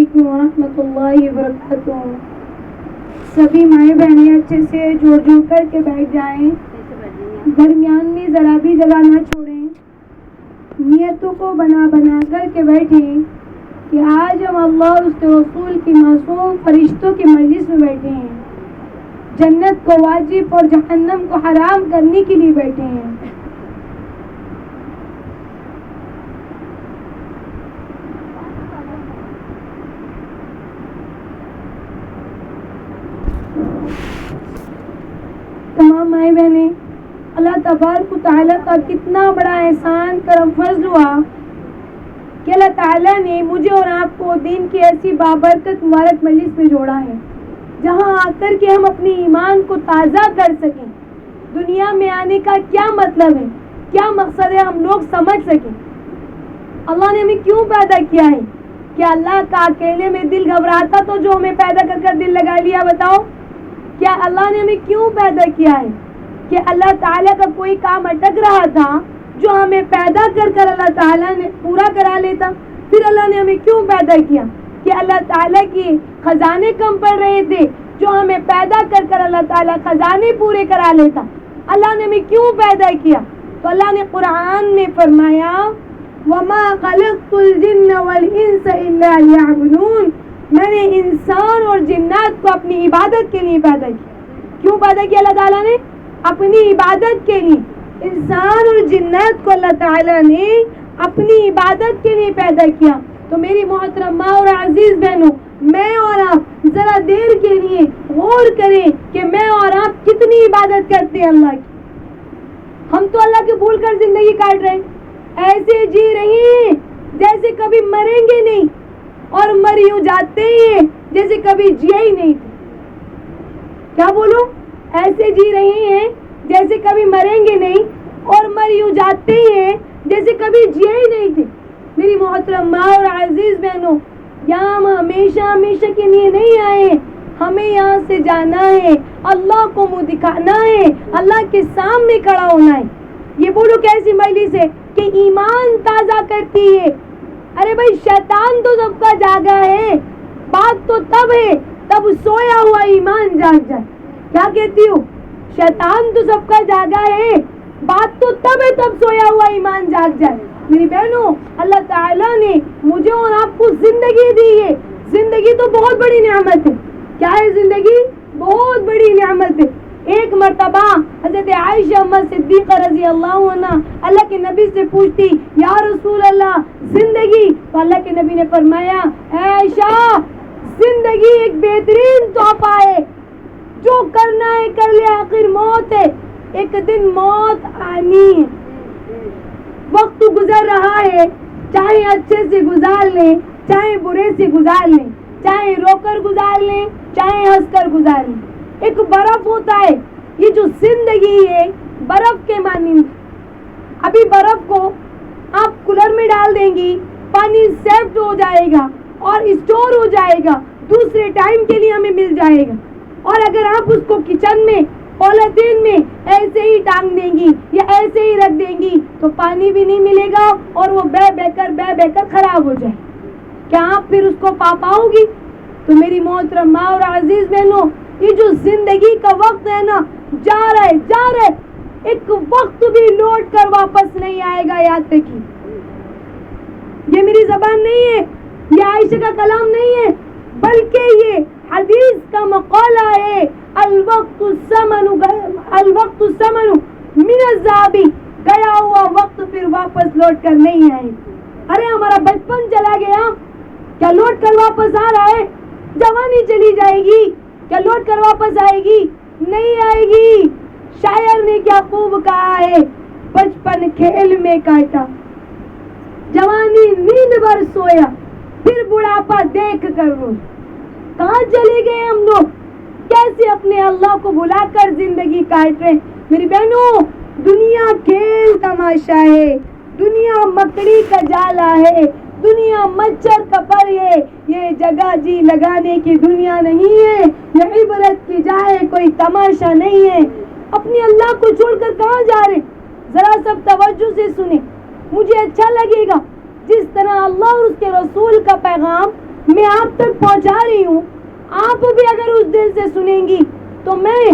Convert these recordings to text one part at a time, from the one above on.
علیکم ورحمۃ اللہ وبرکاتہ۔ سبھی مائیں بہنیں اچھے سے جوڑ کر کے بیٹھ جائیں، درمیان میں ذرا بھی جگہ نہ چھوڑیں، نیتوں کو بنا کر کے بیٹھیں کہ آج ہم اللہ اور اس کے رسول کی معصوم فرشتوں کی مجلس میں بیٹھے ہیں، جنت کو واجب اور جہنم کو حرام کرنے کے لیے بیٹھے ہیں۔ تمام مائیں بہنیں، اللہ تبارک و تعالیٰ کا کتنا بڑا احسان کرم فضل ہوا کہ اللہ تعالیٰ نے مجھے اور آپ کو دین کی ایسی بابرکت مبارک مجلس میں جوڑا ہے جہاں آ کر کے ہم اپنے ایمان کو تازہ کر سکیں، دنیا میں آنے کا کیا مطلب ہے، کیا مقصد ہے، ہم لوگ سمجھ سکیں۔ اللہ نے ہمیں کیوں پیدا کیا ہے؟ کیا اللہ کا اکیلے میں دل گھبراتا تو جو ہمیں پیدا کر دل لگا لیا؟ بتاؤ، کیا اللہ نے ہمیں کیوں پیدا کیا ہے؟ کہ اللہ تعالیٰ کا کوئی کام اٹک رہا تھا جو ہمیں پیدا کر اللہ تعالیٰ نے پورا کرا لیتا؟ پھر اللہ نے ہمیں کیوں پیدا کیا؟ کہ اللہ تعالیٰ کی خزانے کم پڑ رہے تھے جو ہمیں پیدا کر اللہ تعالیٰ خزانے پورے کرا لیتا؟ اللہ نے ہمیں کیوں پیدا کیا؟ تو اللہ نے قرآن میں فرمایا وَمَا خَلَقْتُ الْجِنَّ وَالْإِنسَ إِلَّا لِيَعْبُدُونَ، میں نے انسان اور جنات کو اپنی عبادت کے لیے پیدا کیا۔ کیوں پیدا کیا اللہ تعالیٰ نے؟ اپنی عبادت کے لیے۔ انسان اور جنات کو اللہ تعالیٰ نے اپنی عبادت کے لیے پیدا کیا۔ تو میری محترم ماں اور عزیز بہنوں، میں اور آپ ذرا دیر کے لیے غور کریں کہ میں اور آپ کتنی عبادت کرتے ہیں اللہ کی۔ ہم تو اللہ کے بھول کر زندگی کاٹ رہے ہیں، ایسے جی رہے ہیں جیسے کبھی مریں گے نہیں، اور مر یوں جاتے ہیں جیسے کبھی جیا ہی نہیں تھے۔ کیا بولو؟ ایسے جی رہے ہیں جیسے کبھی مریں گے نہیں، اور مر یوں جاتے ہیں جیسے کبھی جیا ہی نہیں تھے۔ میری محترم ماں اور عزیز بہنوں، یہاں ہم ہمیشہ کے لیے نہیں آئے، ہمیں یہاں سے جانا ہے، اللہ کو منہ دکھانا ہے، اللہ کے سامنے کھڑا ہونا ہے۔ یہ بولو کیسی مجلس ہے کہ ایمان تازہ کرتی ہے۔ ارے بھائی، شیطان تو سب کا جاگا ہے، بات تو تب ہے تب سویا ہوا ایمان جاگ جائے۔ کیا کہتی ہوں؟ شیطان تو سب کا جاگا ہے، بات تو تب ہے تب سویا ہوا ایمان جاگ جائے۔ میری بہنوں، اللہ تعالیٰ نے مجھے اور آپ کو زندگی دی ہے۔ زندگی تو بہت بڑی نعمت ہے۔ کیا ہے زندگی؟ بہت بڑی نعمت ہے۔ ایک مرتبہ حضرت عائشہ ام صدیقہ رضی اللہ عنہ اللہ کے نبی سے پوچھتی، یا رسول اللہ زندگی؟ تو اللہ کے نبی نے فرمایا، عائشہ زندگی ایک بہترین تحفہ ہے، جو کرنا ہے کر لے، آخر موت ہے، ایک دن موت آنی ہے۔ وقت گزر رہا ہے، چاہے اچھے سے گزار لیں، چاہے برے سے گزار لیں، چاہے رو کر گزار لیں، چاہے ہنس کر گزار لیں۔ ایک برف ہوتا ہے، یہ جو زندگی ہے برف کے مانند۔ ابھی برف کو آپ کولر میں ڈال دیں گی، پانی سیفٹ ہو جائے گا اور اسٹور ہو جائے گا، دوسرے ٹائم کے لیے ہمیں مل جائے گا۔ اور اگر آپ اس کو کچن میں پولیتھین میں ایسے ہی ٹانگ دیں گی یا ایسے ہی رکھ دیں گی تو پانی بھی نہیں ملے گا اور وہ بہ کر خراب ہو جائے۔ کیا آپ پھر اس کو پاؤ گی؟ تو میری محترم ماں اور عزیز بہنوں، یہ جو زندگی کا وقت ہے نا، جا رہے، ایک وقت بھی لوٹ کر واپس نہیں آئے گا، یاد رکھیے۔ یہ میری زبان نہیں ہے، یہ عائشہ کا کلام نہیں ہے، بلکہ یہ حدیث کا مقالہ ہے، الوقت الثمن من الذهب، گیا ہوا وقت پھر واپس لوٹ کر نہیں آئے۔ ارے ہمارا بچپن چلا گیا، کیا لوٹ کر واپس آ رہا ہے؟ جوانی چلی جائے گی، کیا لوٹ کر واپس آئے گی؟ نہیں آئے گی۔ شاعر نے کیا خوب کہا ہے، بچپن کھیل میں کاٹا، جوانی نیند بھر سویا، پھر بڑھاپا دیکھ کر رو۔ کہاں چلے گئے ہم لوگ؟ کیسے اپنے اللہ کو بھلا کر زندگی کاٹ رہے؟ میری بہنوں، دنیا کھیل تماشا ہے، دنیا مکڑی کا جالا ہے، دنیا مچھر کا پر ہے، یہ جگہ جی لگانے کی دنیا نہیں ہے، یہ عبرت کی جائے کوئی تماشا نہیں ہے۔ اپنے اللہ کو چھوڑ کر کہاں جا رہے؟ ذرا سب توجہ سے سنیں، مجھے اچھا لگے گا جس طرح اللہ اور اس کے رسول کا پیغام میں آپ تک پہنچا رہی ہوں. آپ بھی اگر اس دل سے سنیں گی تو میں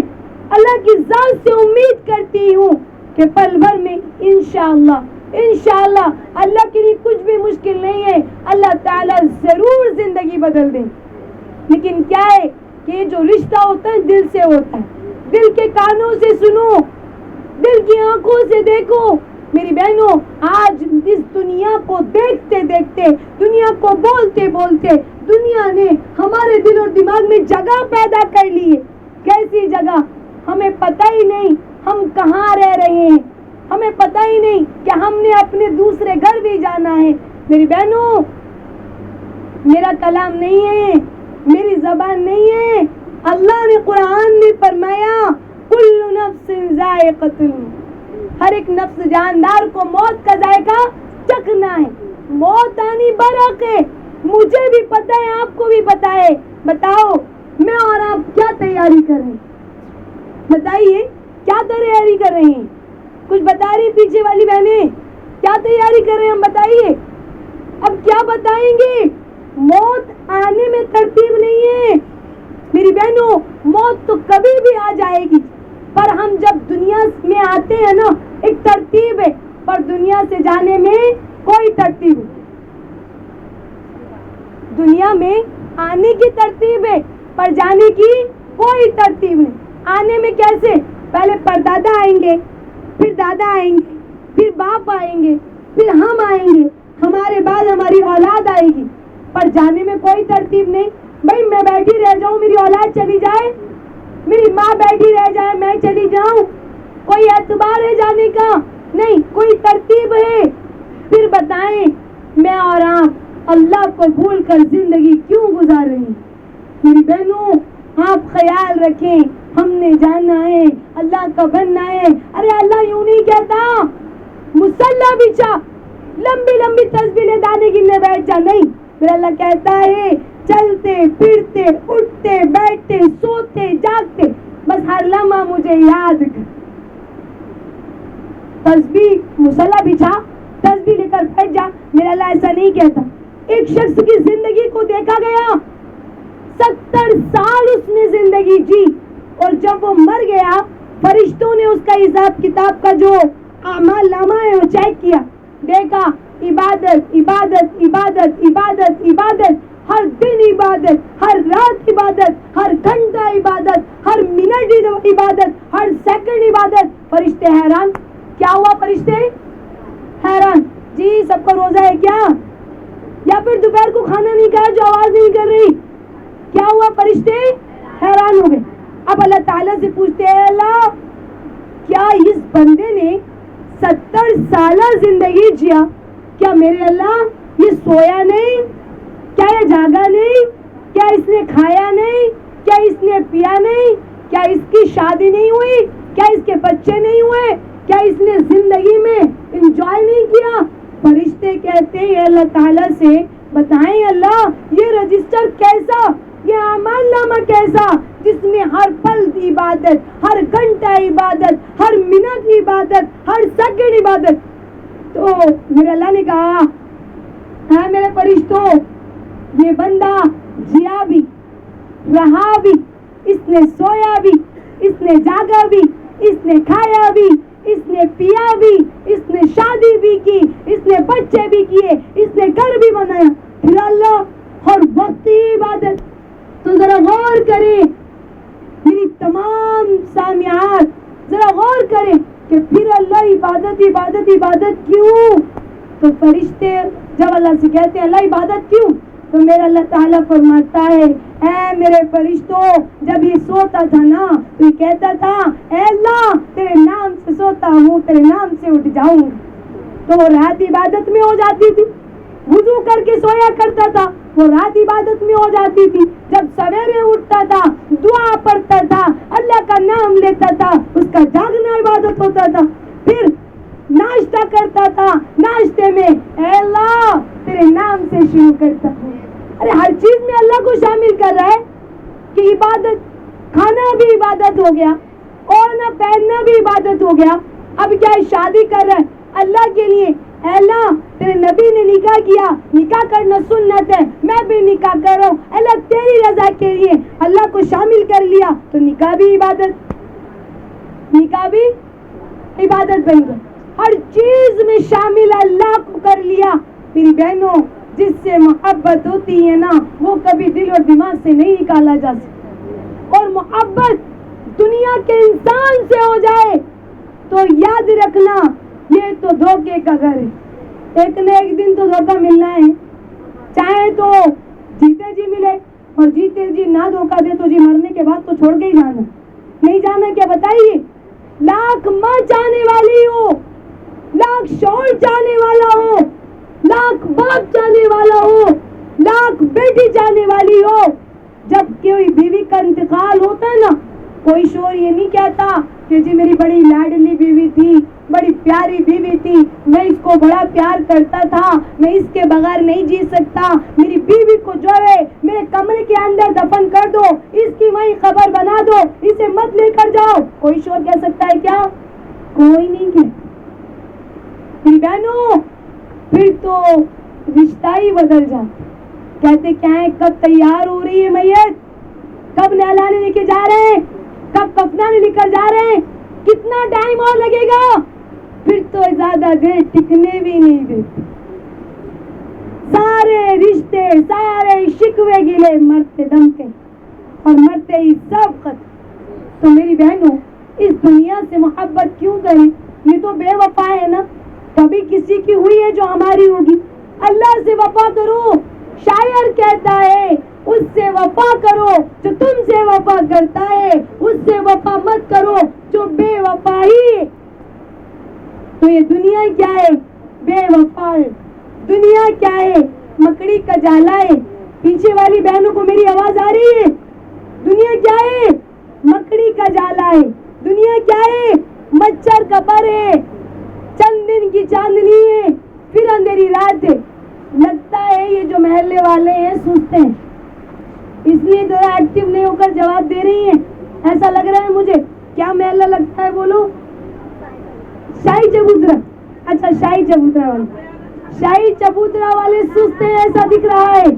اللہ کی ذات سے امید کرتی ہوں کہ پل بھر میں انشاءاللہ اللہ کے لیے کچھ بھی مشکل نہیں ہے. اللہ تعالیٰ ضرور زندگی بدل دیں. لیکن کیا ہے کہ یہ جو رشتہ ہوتا ہے دل سے ہوتا ہے. دل کے کانوں سے سنو, دل کی آنکھوں سے دیکھو. میری بہنوں, آج اس دنیا کو دیکھتے دیکھتے, دنیا کو بولتے بولتے دنیا نے ہمارے دل اور دماغ میں جگہ پیدا کر لی ہے. کیسی جگہ ہمیں پتہ ہی نہیں ہم کہاں رہ رہے ہیں. ہمیں پتہ ہی نہیں کہ ہم نے اپنے دوسرے گھر بھی جانا ہے. میری بہنوں, میرا کلام نہیں ہے, میری زبان نہیں ہے. اللہ نے قرآن میں فرمایا کل نفس ذائقۃ الموت, ہر ایک نفس جاندار کو موت کا ذائقہ چکھنا ہے. موت آنی برحق ہے. مجھے بھی پتہ ہے, آپ کو بھی پتہ ہے. بتاؤ میں اور آپ کیا تیاری کر رہے ہیں؟ بتائیے کیا تیاری کر رہے ہیں؟ کچھ بتا رہی پیچھے والی بہنیں, کیا تیاری کر رہے ہیں ہم بتائیے. اب کیا بتائیں گے؟ موت آنے میں ترتیب نہیں ہے میری بہنوں. موت تو کبھی بھی آ جائے گی, پر ہم جب دنیا میں آتے ہیں نا ایک ترتیب ہے, پر دنیا سے جانے میں کوئی ترتیب نہیں. دنیا میں آنے کی ترتیب ہے پر جانے کی کوئی ترتیب نہیں. آنے میں کیسے؟ پہلے پردادا آئیں گے, پھر دادا آئیں گے, پھر باپ آئیں گے, پھر ہم آئیں گے, ہمارے بعد ہماری اولاد آئے گی. پر جانے میں کوئی ترتیب نہیں. بھائی میں بیٹھی رہ جاؤں, میری اولاد چلی جائے, میری ماں بیٹھی رہ جائے, میں چلی جاؤں, کوئی اعتبار ہے جانے کا؟ نہیں, کوئی ترتیب ہے. پھر بتائیں میں اور آپ اللہ کو بھول کر زندگی کیوں گزار رہے ہیں؟ میری بہنوں, آپ خیال رکھیں, ہم نے جانا ہے, اللہ کا بننا ہے. ارے اللہ یوں نہیں کہتا مصلی بچھا, لمبی لمبی تسبیحیں دانے گننے بیٹھ جا. نہیں, پھر اللہ کہتا ہے چلتے پھرتے اٹھتے بیٹھتے سوتے جاگتے بس ہر لمحہ مجھے یاد کر. تسبیح مصلی بچھا, تسبیح لے کر بیٹھ جا. میرا اللہ ایسا نہیں کہتا. ایک شخص کی زندگی کو دیکھا گیا, 70 سال اس نے زندگی جی, اور جب وہ مر گیا فرشتوں نے اس کا حساب کتاب کا جو اعمال نامہ ہے وہ چیک کیا. دیکھا عبادت عبادت عبادت عبادت عبادت, ہر دن عبادت, ہر رات عبادت, ہر گھنٹہ عبادت, ہر منٹ عبادت, ہر سیکنڈ عبادت. فرشتے حیران. کیا ہوا فرشتے حیران؟ جی سب کو روزہ ہے کیا؟ یا پھر دوپہر کو کھانا نہیں کھایا جو آواز نہیں کر رہی؟ کیا ہوا؟ فرشتے حیران ہو گئے. اب اللہ تعالیٰ سے پوچھتے ہیں اللہ کیا اس بندے نے 70 سالہ زندگی جیا, کیا میرے اللہ یہ سویا نہیں؟ کیا یہ جاگا نہیں؟ کیا اس نے کھایا نہیں؟ کیا اس نے پیا نہیں؟ کیا اس کی شادی نہیں ہوئی؟ کیا اس کے بچے نہیں ہوئے؟ کیا اس نے زندگی میں انجوائے نہیں کیا؟ فرشتے کہتے ہیں اللہ تعالیٰ سے بتائیں اللہ یہ رجسٹر کیسا, یہ اعمال نامہ کیسا جس میں ہر پل عبادت, ہر گھنٹہ عبادت, ہر منٹ عبادت, ہر سیکنڈ عبادت. تو میرے اللہ نے کہا ہاں میرے فرشتوں, یہ بندہ جیا بھی, رہا بھی, اس نے سویا بھی, اس نے جاگا بھی, اس نے کھایا بھی, اس نے پیا بھی, اس نے شادی بھی کی, اس نے بچے بھی کیے, اس نے گھر بھی بنایا, پھر اللہ ہر وقت عبادت. تو ذرا غور کریں میری تمام سامعات, ذرا غور کریں کہ پھر اللہ عبادت عبادت عبادت کیوں؟ تو فرشتے جب اللہ سے کہتے ہیں اللہ عبادت کیوں, تو میرا اللہ تعالیٰ فرماتا ہے اے میرے فرشتوں جب یہ سوتا تھا نا تو یہ کہتا تھا اے اللہ تیرے نام سے سوتا ہوں, تیرے نام سے اٹھ جاؤں. تو وہ رات عبادت میں ہو جاتی تھی, وضو کر کے سویا کرتا تھا, وہ رات عبادت میں ہو جاتی تھی. جب سویرے اٹھتا تھا دعا پڑھتا تھا, اللہ کا نام لیتا تھا, اس کا جاگنا عبادت ہوتا تھا. پھر ناشتہ کرتا تھا, ناشتے میں اے اللہ تیرے نام سے شروع کرتا. ارے ہر چیز میں اللہ کو شامل کر رہا ہے کہ عبادت, کھانا بھی عبادت ہو گیا, اوڑھنا پہننا بھی عبادت ہو گیا. اب کیا شادی کر رہا ہے اللہ کے لیے, اے اللہ تیرے نبی نے نکاح کیا, نکاح کرنا سنت ہے, میں بھی نکاح بھی عبادت, نکاح بھی عبادت بن گیا, ہر چیز میں شامل اللہ کو کر لیا. میری بہنوں, جس سے محبت ہوتی ہے نا وہ کبھی دل اور دماغ سے نہیں نکالا جا سکتا, اور محبت دنیا کے انسان سے ہو جائے تو یاد رکھنا یہ تو دھوکے کا گھر ہے, ایک نہ ایک دن تو دھوکہ ملنا ہے, چاہے تو جیتے جی ملے اور جیتے جی نہ دھوکہ دے تو جی مرنے کے بعد تو چھوڑ کے ہی جانا, نہیں جانا کیا بتائیے, لاکھ ماں چاہنے والی ہو, لاکھ شوہر چاہنے والا ہو, لاکھ باپ چاہنے والا ہو, لاکھ بیٹی چاہنے والی ہو, جب کوئی بیوی کا انتقال ہوتا ہے نا کوئی شوہر یہ نہیں کہتا کہ جی میری بڑی لاڈلی بیوی تھی, بڑی پیاری بیوی تھی, میں اس کو بڑا پیار کرتا تھا, میں اس کے بغیر نہیں جی سکتا, میری بیوی کو جو ہے میرے کمرے کے اندر دفن کر دو, اس کی وہیں قبر بنا دو, اسے مت لے کر جاؤ. کوئی شوہر کہہ سکتا ہے کیا؟ کوئی نہیں کہہ. میری بہنوں, پھر تو رشتہ ہی بدل جاتا. کہتے کیا ہے, کب تیار ہو رہی ہے میت, کب نہلانے لے کے جا رہے ہیں, کب کفنانے لے کر جا رہے ہیں, کتنا ٹائم اور لگے گا, پھر تو زیادہ دیر ٹکنے بھی نہیں دیتے. سارے رشتے, سارے شکوے گلے مرتے دم کے اور مرتے ہی سب ختم. تو میری بہنوں, اس دنیا سے محبت کیوں کریں, یہ تو بے وفا ہے نا, کبھی کسی کی ہوئی ہے جو ہماری ہوگی. اللہ سے وفا کرو, شاعر کہتا ہے اس سے وفا کرو جو تم سے وفا کرتا ہے, اس سے وفا مت کرو جو بے وفا ہی ہے. تو یہ دنیا کیا ہے, بے وفا ہے. دنیا کیا ہے, مکڑی کا جالا ہے. پیچھے والی بہنوں کو میری آواز آ رہی ہے؟ دنیا کیا ہے, مکڑی کا جالا ہے. دنیا کیا ہے, مچھر کا پر ہے. چند دن کی چاندنی ہے, پھر اندھیری رات ہے. لگتا ہے یہ جو محلے والے ہیں سوچتے ہیں, اس لیے ذرا ایکٹیو نہیں ہو کر جواب دے رہی ہیں, ایسا لگ رہا ہے مجھے. کیا محلہ لگتا ہے بولو؟ شاہی چبوترا. اچھا شاہی چبوترا والے, شاہی چبوترا والے سوچتے ہیں ایسا دکھ رہا ہے.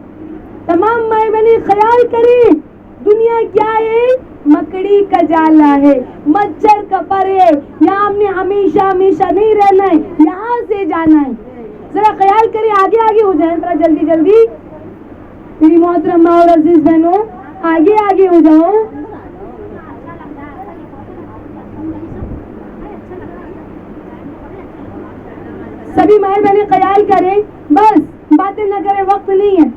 تمام مائیں بہنیں خیال کریں, دنیا کیا ہے, مکڑی کا جالا ہے, مچھر کا پر ہے. یہاں ہم نے ہمیشہ ہمیشہ نہیں رہنا ہے, یہاں سے جانا ہے. ذرا خیال کریں, آگے آگے ہو جائیں ذرا جلدی جلدی. میری محترمہ اور عزیز بہنوں, آگے آگے ہو جاؤ. سبھی مائیں بہنیں خیال کریں, بس باتیں نہ کریں, وقت نہیں ہے.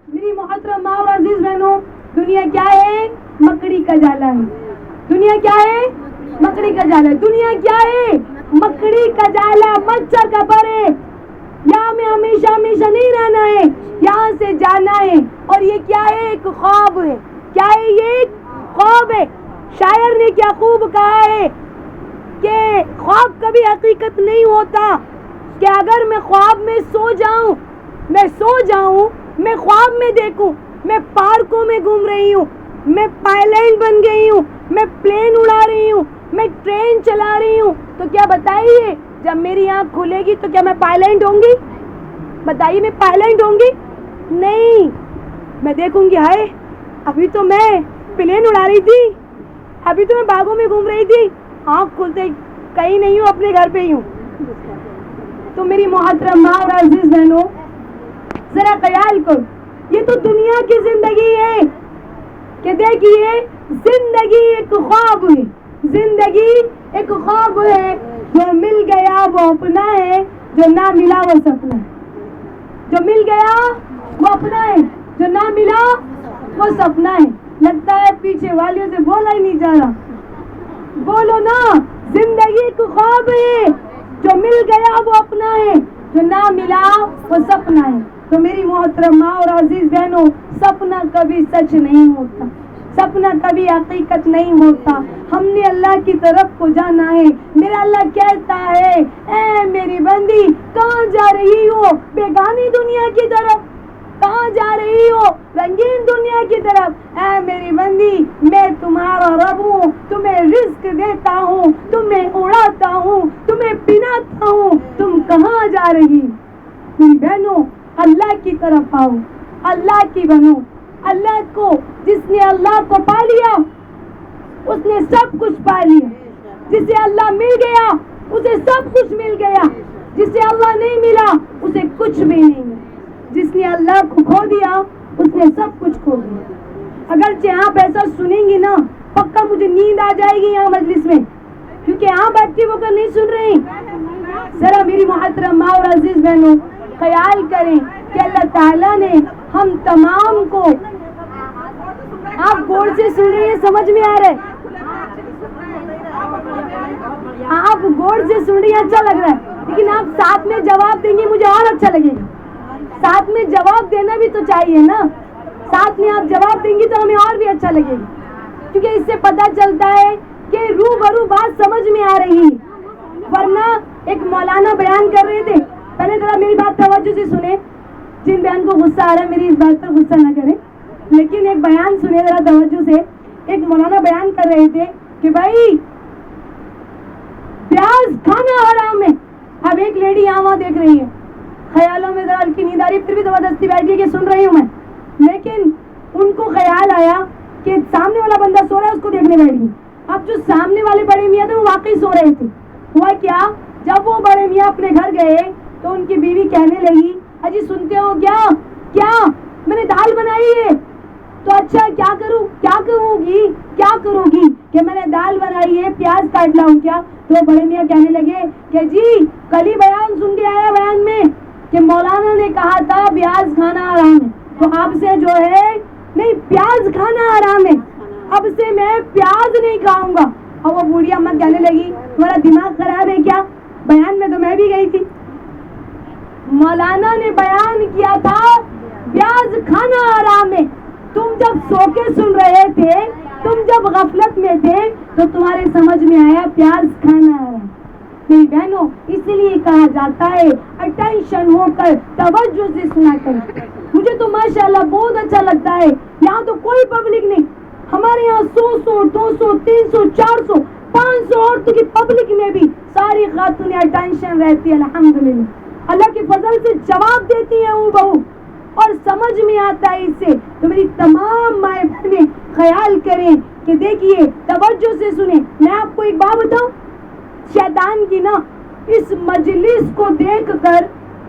میری محترمہ اور عزیز بہنوں, دنیا کیا ہے, مکڑی کا جالا ہے. دنیا کیا ہے, مکڑی کا جالا ہے. دنیا کیا ہے, مکڑی کا جالا, مچھر کا پر ہے. یہاں میں ہمیشہ ہمیشہ نہیں رہنا ہے, یہاں سے جانا ہے. اور یہ کیا ہے, ایک خواب ہے. کیا ہے, یہ ایک خواب ہے. شاعر نے کیا خوب کہا ہے کہ خواب کبھی حقیقت نہیں ہوتا, کہ اگر میں خواب میں سو جاؤں, میں خواب میں دیکھوں میں پارکوں میں گھوم رہی ہوں, میں پائلٹ بن گئی ہوں, میں پلین اڑا رہی ہوں, میں ٹرین چلا رہی ہوں, تو کیا بتائیے جب میری آنکھ کھلے گی تو کیا میں پائلٹ ہوں گی؟ بتائیے میں پائلٹ ہوں گی؟ نہیں. میں دیکھوں گی ہائے ابھی تو میں پلین اڑا رہی تھی, ابھی تو میں باغوں میں گھوم رہی تھی, آنکھ کھلتے کہیں نہیں ہوں, اپنے گھر پہ ہی ہوں. تو میری محترمہ اور عزیز بہنوں ذرا خیال کرو, یہ تو دنیا کی زندگی ہے کہ دیکھیے زندگی ایک خواب ہے, زندگی ایک خواب ہے. جو مل گیا وہ اپنا ہے, جو نہ ملا وہ سپنا ہے. جو مل گیا وہ اپنا ہے, جو نہ ملا وہ سپنا ہے. لگتا ہے پیچھے والیوں سے بولا ہی نہیں جا رہا, بولو نا. زندگی ایک خواب ہے, جو مل گیا وہ اپنا ہے, جو نہ ملا وہ سپنا ہے. تو میری محترمہ اور عزیز بہنوں, سپنا کبھی سچ نہیں ہوتا, سپنا کبھی حقیقت نہیں ہوتا. ہم نے اللہ کی طرف کو جانا ہے. میرا اللہ کہتا ہے اے میری بندی کہاں جا رہی ہو, بیگانی دنیا کی طرف, کہاں جا رہی ہو, رنگین دنیا کی طرف. اے میری بندی میں تمہارا رب ہوں, تمہیں رزق دیتا ہوں, تمہیں اڑاتا ہوں, تمہیں پناتا ہوں. تم کہاں جا رہی؟ میری بہنوں اللہ کی طرف آؤ, اللہ کی بنو, اللہ کو جس نے اللہ کو پا لیا اس نے سب کچھ پا لیا. جسے اللہ مل گیا اسے سب کچھ مل گیا. جسے اللہ نہیں ملا اسے کچھ بھی نہیں ملا. جس نے اللہ کو کھو دیا اس نے سب کچھ کھو دیا. اگرچہ آپ ایسا سنیں گی نا پکا مجھے نیند آ جائے گی یہاں مجلس میں, کیونکہ آپ ایکٹیو ہو کر نہیں سن رہی. ذرا میری محترم ماں اور عزیز بہنوں خیال کریں کہ اللہ تعالیٰ نے ہم تمام کو, آپ غور سے سن رہی ہیں, سمجھ میں آ رہا ہے, آپ غور سے سن رہی ہیں, اچھا لگ رہا ہے, لیکن آپ ساتھ میں جواب دیں گے مجھے اور اچھا لگے گا. ساتھ میں جواب دینا بھی تو چاہیے نا, ساتھ میں آپ جواب دیں گی تو ہمیں اور بھی اچھا لگے گا, کیونکہ اس سے پتہ چلتا ہے کہ روبرو بات سمجھ میں آ رہی. ورنہ ایک مولانا بیان کر رہے تھے, پہلے ذرا میری بات توجہ سے سنیں, جن بیان کو غصہ آ رہا ہے میری اس بات پر غصہ نہ کریں, لیکن ایک بیان سنیں ذرا توجہ سے. ایک مولانا بیان کر رہے تھے کہ بھائی پیاز کھانا حرام ہے. اب ایک لیڈی یہاں وہاں دیکھ رہی ہے, خیالوں میں ذرا ہلکی نیند آ رہی, پھر بھی زبردستی بیٹھی ہے کہ سن رہی ہوں میں, لیکن ان کو خیال آیا کہ سامنے والا بندہ سو رہا ہے, اس کو دیکھنے بیٹھ گئی. اب جو سامنے والے بڑے میاں تھے وہ واقعی سو رہے تھے. ہوا کیا, جب وہ بڑے میاں اپنے گھر گئے تو ان کی بیوی کہنے لگی اجی سنتے ہو کیا, کیا میں نے دال بنائی ہے. تو اچھا کیا کروں, کیا کروں گی کہ میں نے دال بنائی ہے, پیاز کاٹ لاؤں کیا. تو بڑے میاں کہنے لگے کہ جی کل ہی بیان سن کے آیا بیان میں کہ مولانا نے کہا تھا پیاز کھانا حرام ہے, تو اب سے جو ہے نہیں پیاز کھانا حرام ہے, اب سے میں پیاز نہیں کھاؤں گا. اور وہ بوڑھی اماں کہنے لگی تمہارا دماغ خراب ہے کیا, بیان میں تو میں بھی گئی تھی. مولانا نے بیان کیا تھا پیاز کھانا حرام ہے, تم جب سو کے سن رہے تھے, تم جب غفلت میں تھے تو تمہارے سمجھ میں آیا پیاز کھانا حرام. میری بہنوں اسی لیے کہا جاتا ہے اٹینشن ہو کر توجہ سے سنا کر. مجھے تو ماشاءاللہ بہت اچھا لگتا ہے, یہاں تو کوئی پبلک نہیں, ہمارے یہاں 100 200 300 400 500 عورتوں کی پبلک میں بھی ساری خاتونیں اٹینشن رہتی ہے الحمدللہ. اللہ کے فضل سے جواب دیتی ہیں وہ بہو اور سمجھ میں آتا ہے اس سے. تو میری تمام مائیں بہنیں خیال کریں کہ دیکھیے توجہ سے سنیں. میں آپ کو ایک بات بتاؤں, شیطان کی نا اس مجلس کو دیکھ کر,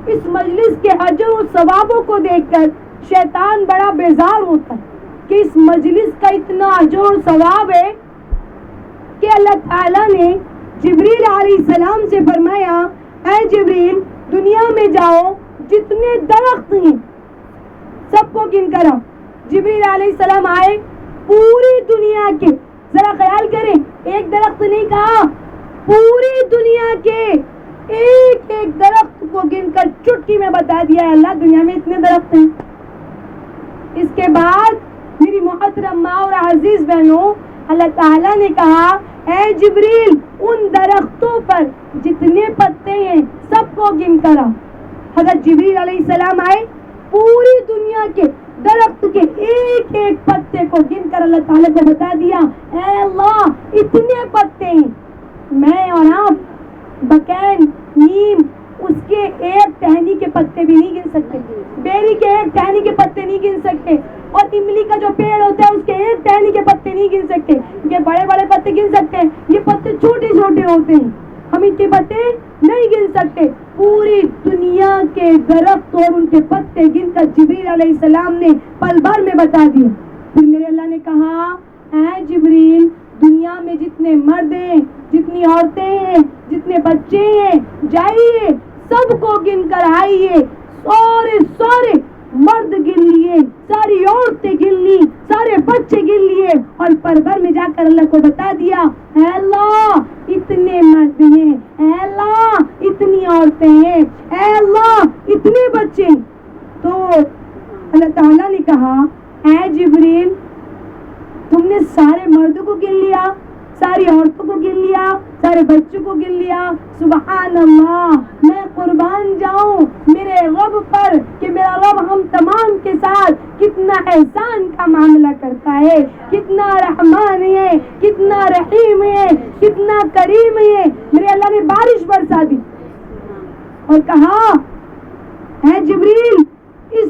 اس مجلس کے اجر و ثوابوں کو دیکھ کر شیطان بڑا بیزار ہوتا ہے کہ اس مجلس کا اتنا اجر و ثواب ہے کہ اللہ تعالیٰ نے جبریل علیہ السلام سے فرمایا اے جبریل دنیا میں جاؤ جتنے درخت ہیں سب کو گن کر آؤ. جبریل علیہ السلام آئے پوری دنیا کے, ذرا خیال کریں ایک درخت نہیں کہا, پوری دنیا کے ایک ایک درخت کو گن کر چٹکی میں بتا دیا اللہ دنیا میں اتنے درخت ہیں. اس کے بعد میری محترم ماں اور عزیز بہنوں اللہ تعالیٰ نے کہا اے جبریل ان درختوں پر جتنے پتے ہیں سب کو گن کر آؤ. حضرت جبریل علیہ السلام آئے, پوری دنیا کے درخت کے ایک ایک پتے کو گن کر اللہ تعالیٰ کو بتا دیا اے اللہ اتنے پتے ہیں. میں اور آپ بکین نیم اس کے ایک ٹہنی کے پتے بھی نہیں گن سکتے, بیری کے ایک ٹہنی کے پتے نہیں گن سکتے, اور املی کا جو پیڑ ہوتا ہے اس کے ایک ٹہنی کے پتے نہیں گن سکتے. یہ بڑے بڑے پتے گن سکتے ہیں, یہ پتے چھوٹے چھوٹے ہوتے ہیں, ہم ان کے پتے نہیں گن سکتے. پوری دنیا کے درخت اور ان کے پتے گن کر جبریل علیہ السلام نے پل بھر میں بتا دیے. پھر میرے اللہ نے کہا اے جبریل دنیا میں جتنے مرد ہیں, جتنی عورتیں ہیں, جتنے بچے ہیں, جائیے سب کو گن کر آئیے. سارے مرد گن لیے, ساری عورتیں گن لی, سارے بچے گن لیے, اور پربر میں جا کر اللہ کو بتا دیا اے اللہ اتنے مرد ہیں, اے اللہ اتنی عورتیں ہیں, اے اللہ اتنے بچے. تو اللہ تعالیٰ نے کہا اے جبریل تم نے سارے مردوں کو گن لیا, ساری عورتوں کو گن لیا, سارے بچوں کو گن لیا. سبحان اللہ, میں قربان جاؤں میرے رب پر کہ میرا رب ہم تمام کے ساتھ کتنا احسان کا معاملہ کرتا ہے, کتنا رحمان ہے, کتنا رحیم ہے, کتنا کریم ہے. میرے اللہ نے بارش برسا دی اور کہا اے جبریل اس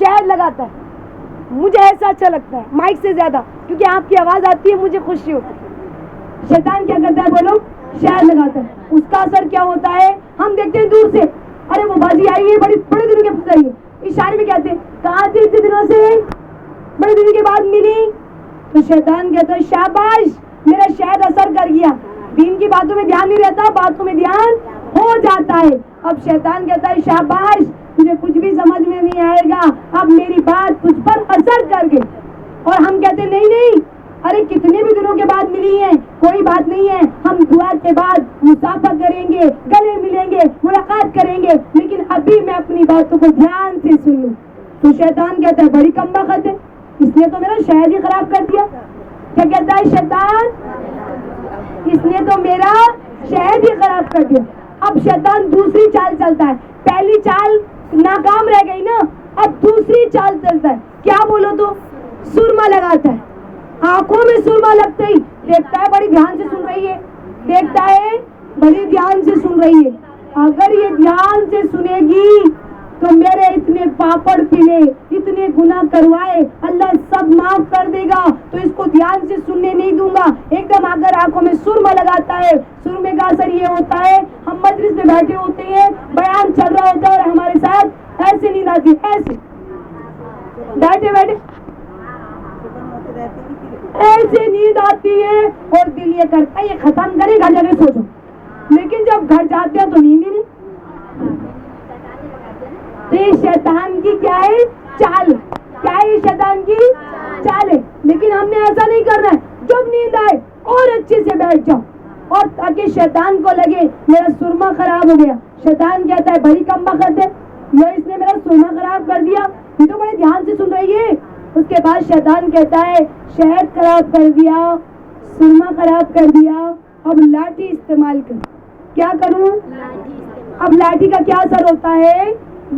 شہد لگاتا ہے. مجھے ایسا اچھا لگتا ہے مائک سے زیادہ, کیونکہ آپ کی آواز آتی ہے, مجھے خوشی ہوتی ہے. شیطان کیا کرتا ہے بولو؟ شہد لگاتا ہے. اس کا اثر کیا ہوتا ہے؟ ہم دیکھتے ہیں دور سے, ارے وہ باجی آئی ہے, بڑے دنوں کے بعد آئی ہے. اشارے میں کہتے ہیں کہاں تھے اتنے دنوں سے, بڑے دنوں کے بعد ملی. تو شیطان کہتا ہے شاباش, میرا شہد اثر کر گیا. دین کی باتوں میں دھیان نہیں رہتا, باتوں میں دھیان ہو جاتا ہے. اب شیطان کہتا ہے شاباش, تجھے کچھ بھی سمجھ میں نہیں آئے گا, اب میری بات تجھ پر اثر کر گئی. اور ہم کہتے ہیں نہیں, ارے کتنے بھی دنوں کے بعد ملی ہیں, کوئی بات نہیں ہے, ہم دعا کے بعد مصافحہ کریں گے, گلے ملیں گے, ملاقات کریں گے, لیکن ابھی میں اپنی باتوں کو دھیان سے سن لوں. تو شیطان کہتا ہے بڑی کم بخت ہے, اس نے تو میرا شہد ہی خراب کر دیا. کیا کہتا ہے شیطان؟ اس نے تو میرا شہد ہی خراب کر دیا. اب شیطان دوسری چال چلتا ہے. پہلی چال ناکام رہ گئی نا, اب دوسری چال چلتا ہے. کیا بولو تو؟ سرما لگاتا ہے. آنکھوں میں سرما لگتا ہی دیکھتا ہے بڑی دھیان سے سن رہی ہے, دیکھتا ہے بڑی دھیان سے سن رہی ہے. اگر یہ دھیان سے سنے گی تو میرے اتنے پاپڑ پلے, اتنے گناہ کروائے, اللہ سب معاف کر دے گا. تو اس کو دھیان سے سننے نہیں دوں گا. ایک دم اگر آنکھوں میں سرما لگاتا ہے, سرمے کا اثر یہ ہوتا ہے, ہم مجلس میں بیٹھے ہوتے ہیں, بیان چل رہا ہوتا ہے اور ہمارے ساتھ ایسے نیند آتی ہے, بیٹھے ایسے نیند آتی ہے, اور دل یہ کرتا ہے یہ ختم کرے گا جگہ سوچو. لیکن جب گھر جاتے ہیں تو نیند ہی نہیں. تو یہ شیطان کی کیا ہے چال, کیا ہے شیطان کی چال ہے. لیکن ہم نے ایسا نہیں کرنا ہے, جب نیند آئے اور اچھے سے بیٹھ جاؤ, اور تاکہ شیطان کو لگے میرا سرما خراب ہو گیا. شیطان کہتا ہے بڑی کم بخت ہے, اس نے میرا سرما خراب کر دیا, یہ تو بڑے دھیان سے سن رہی ہے. اس کے بعد شیطان کہتا ہے شہد خراب کر دیا, سرما خراب کر دیا, اب لاٹھی استعمال کر. کیا کروں؟ اب لاٹھی کا کیا اثر ہوتا ہے؟